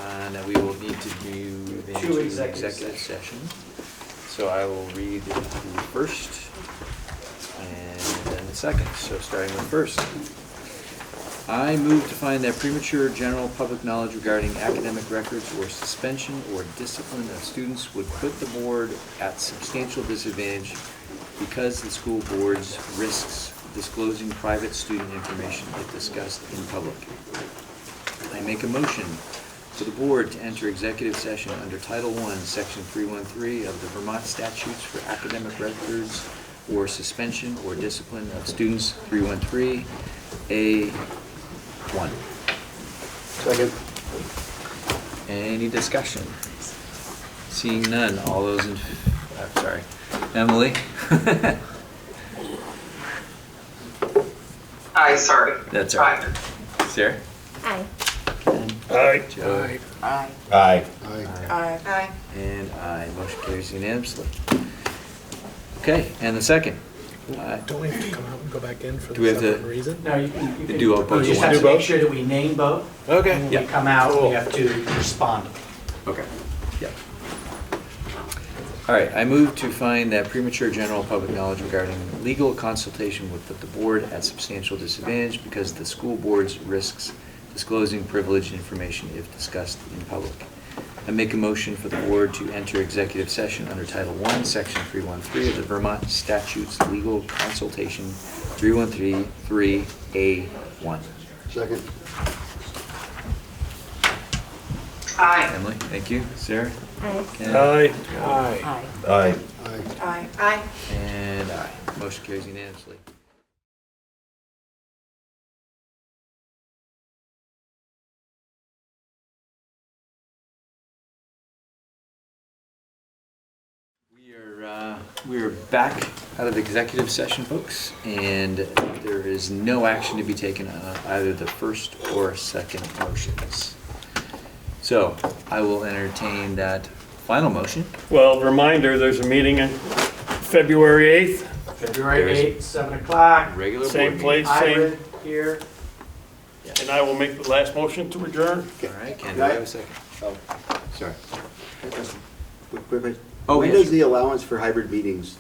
And we will need to move into Two executive executive session. So I will read the first and then the second. So starting with first. I move to find that premature general public knowledge regarding academic records or suspension or discipline of students would put the board at substantial disadvantage because the school board's risks disclosing private student information if discussed in public. I make a motion for the board to enter executive session under Title I, Section 313 of the Vermont Statutes for Academic Records or Suspension or Discipline of Students, 313A1. Second. Any discussion? Seeing none, all those in, sorry, Emily? Aye, sorry. That's all right. Sarah? Hi. Aye. Joe? Aye. Aye. Aye. Aye. Aye. And aye. Motion carries unanimously. Okay, and the second. Don't we have to come out and go back in for Do we the have to- separate reason? No, you can. Do all both We just at have to once? make sure that we name both. Okay. When Yeah. we come out, Cool. we have to respond. Okay, yeah. All right, I move to find that premature general public knowledge regarding legal consultation would put the board at substantial disadvantage because the school board's risks disclosing privileged information if discussed in public. I make a motion for the board to enter executive session under Title I, Section 313 of the Vermont Statutes Legal Consultation, 313A1. Second. Aye. Emily, thank you. Sarah? Hi. Ken? Aye. Aye. Aye. Aye. Aye. Aye. And aye. Motion carries unanimously. We are back out of executive session, folks, and there is no action to be taken on either the first or second motions. So I will entertain that final motion. Well, reminder, there's a meeting on February 8th, February There's- 8th, 7 o'clock, Regular board same meeting. place, same, hybrid here. and I will make the last motion to adjourn. All right, Ken, do I have a second? Oh, Sorry. quick. Oh, When yes. does the allowance for hybrid meetings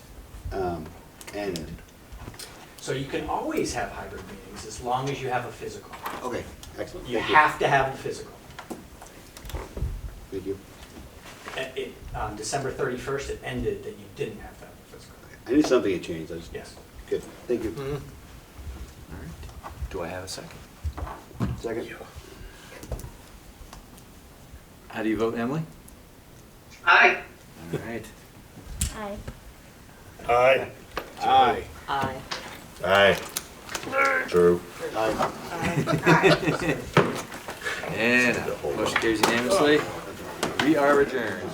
end? So you can always have hybrid meetings as long as you have a physical. Okay, excellent. You Thank you. have to have a physical. Thank you. On December 31st, it ended that you didn't have to have a physical. I knew something had changed. I just, Yes. good. Thank you. All right. Do I have a second? Second. How do you vote, Emily? Aye. All right. Hi. Aye. Aye. Aye. Aye. True. And motion carries unanimously. We are adjourned.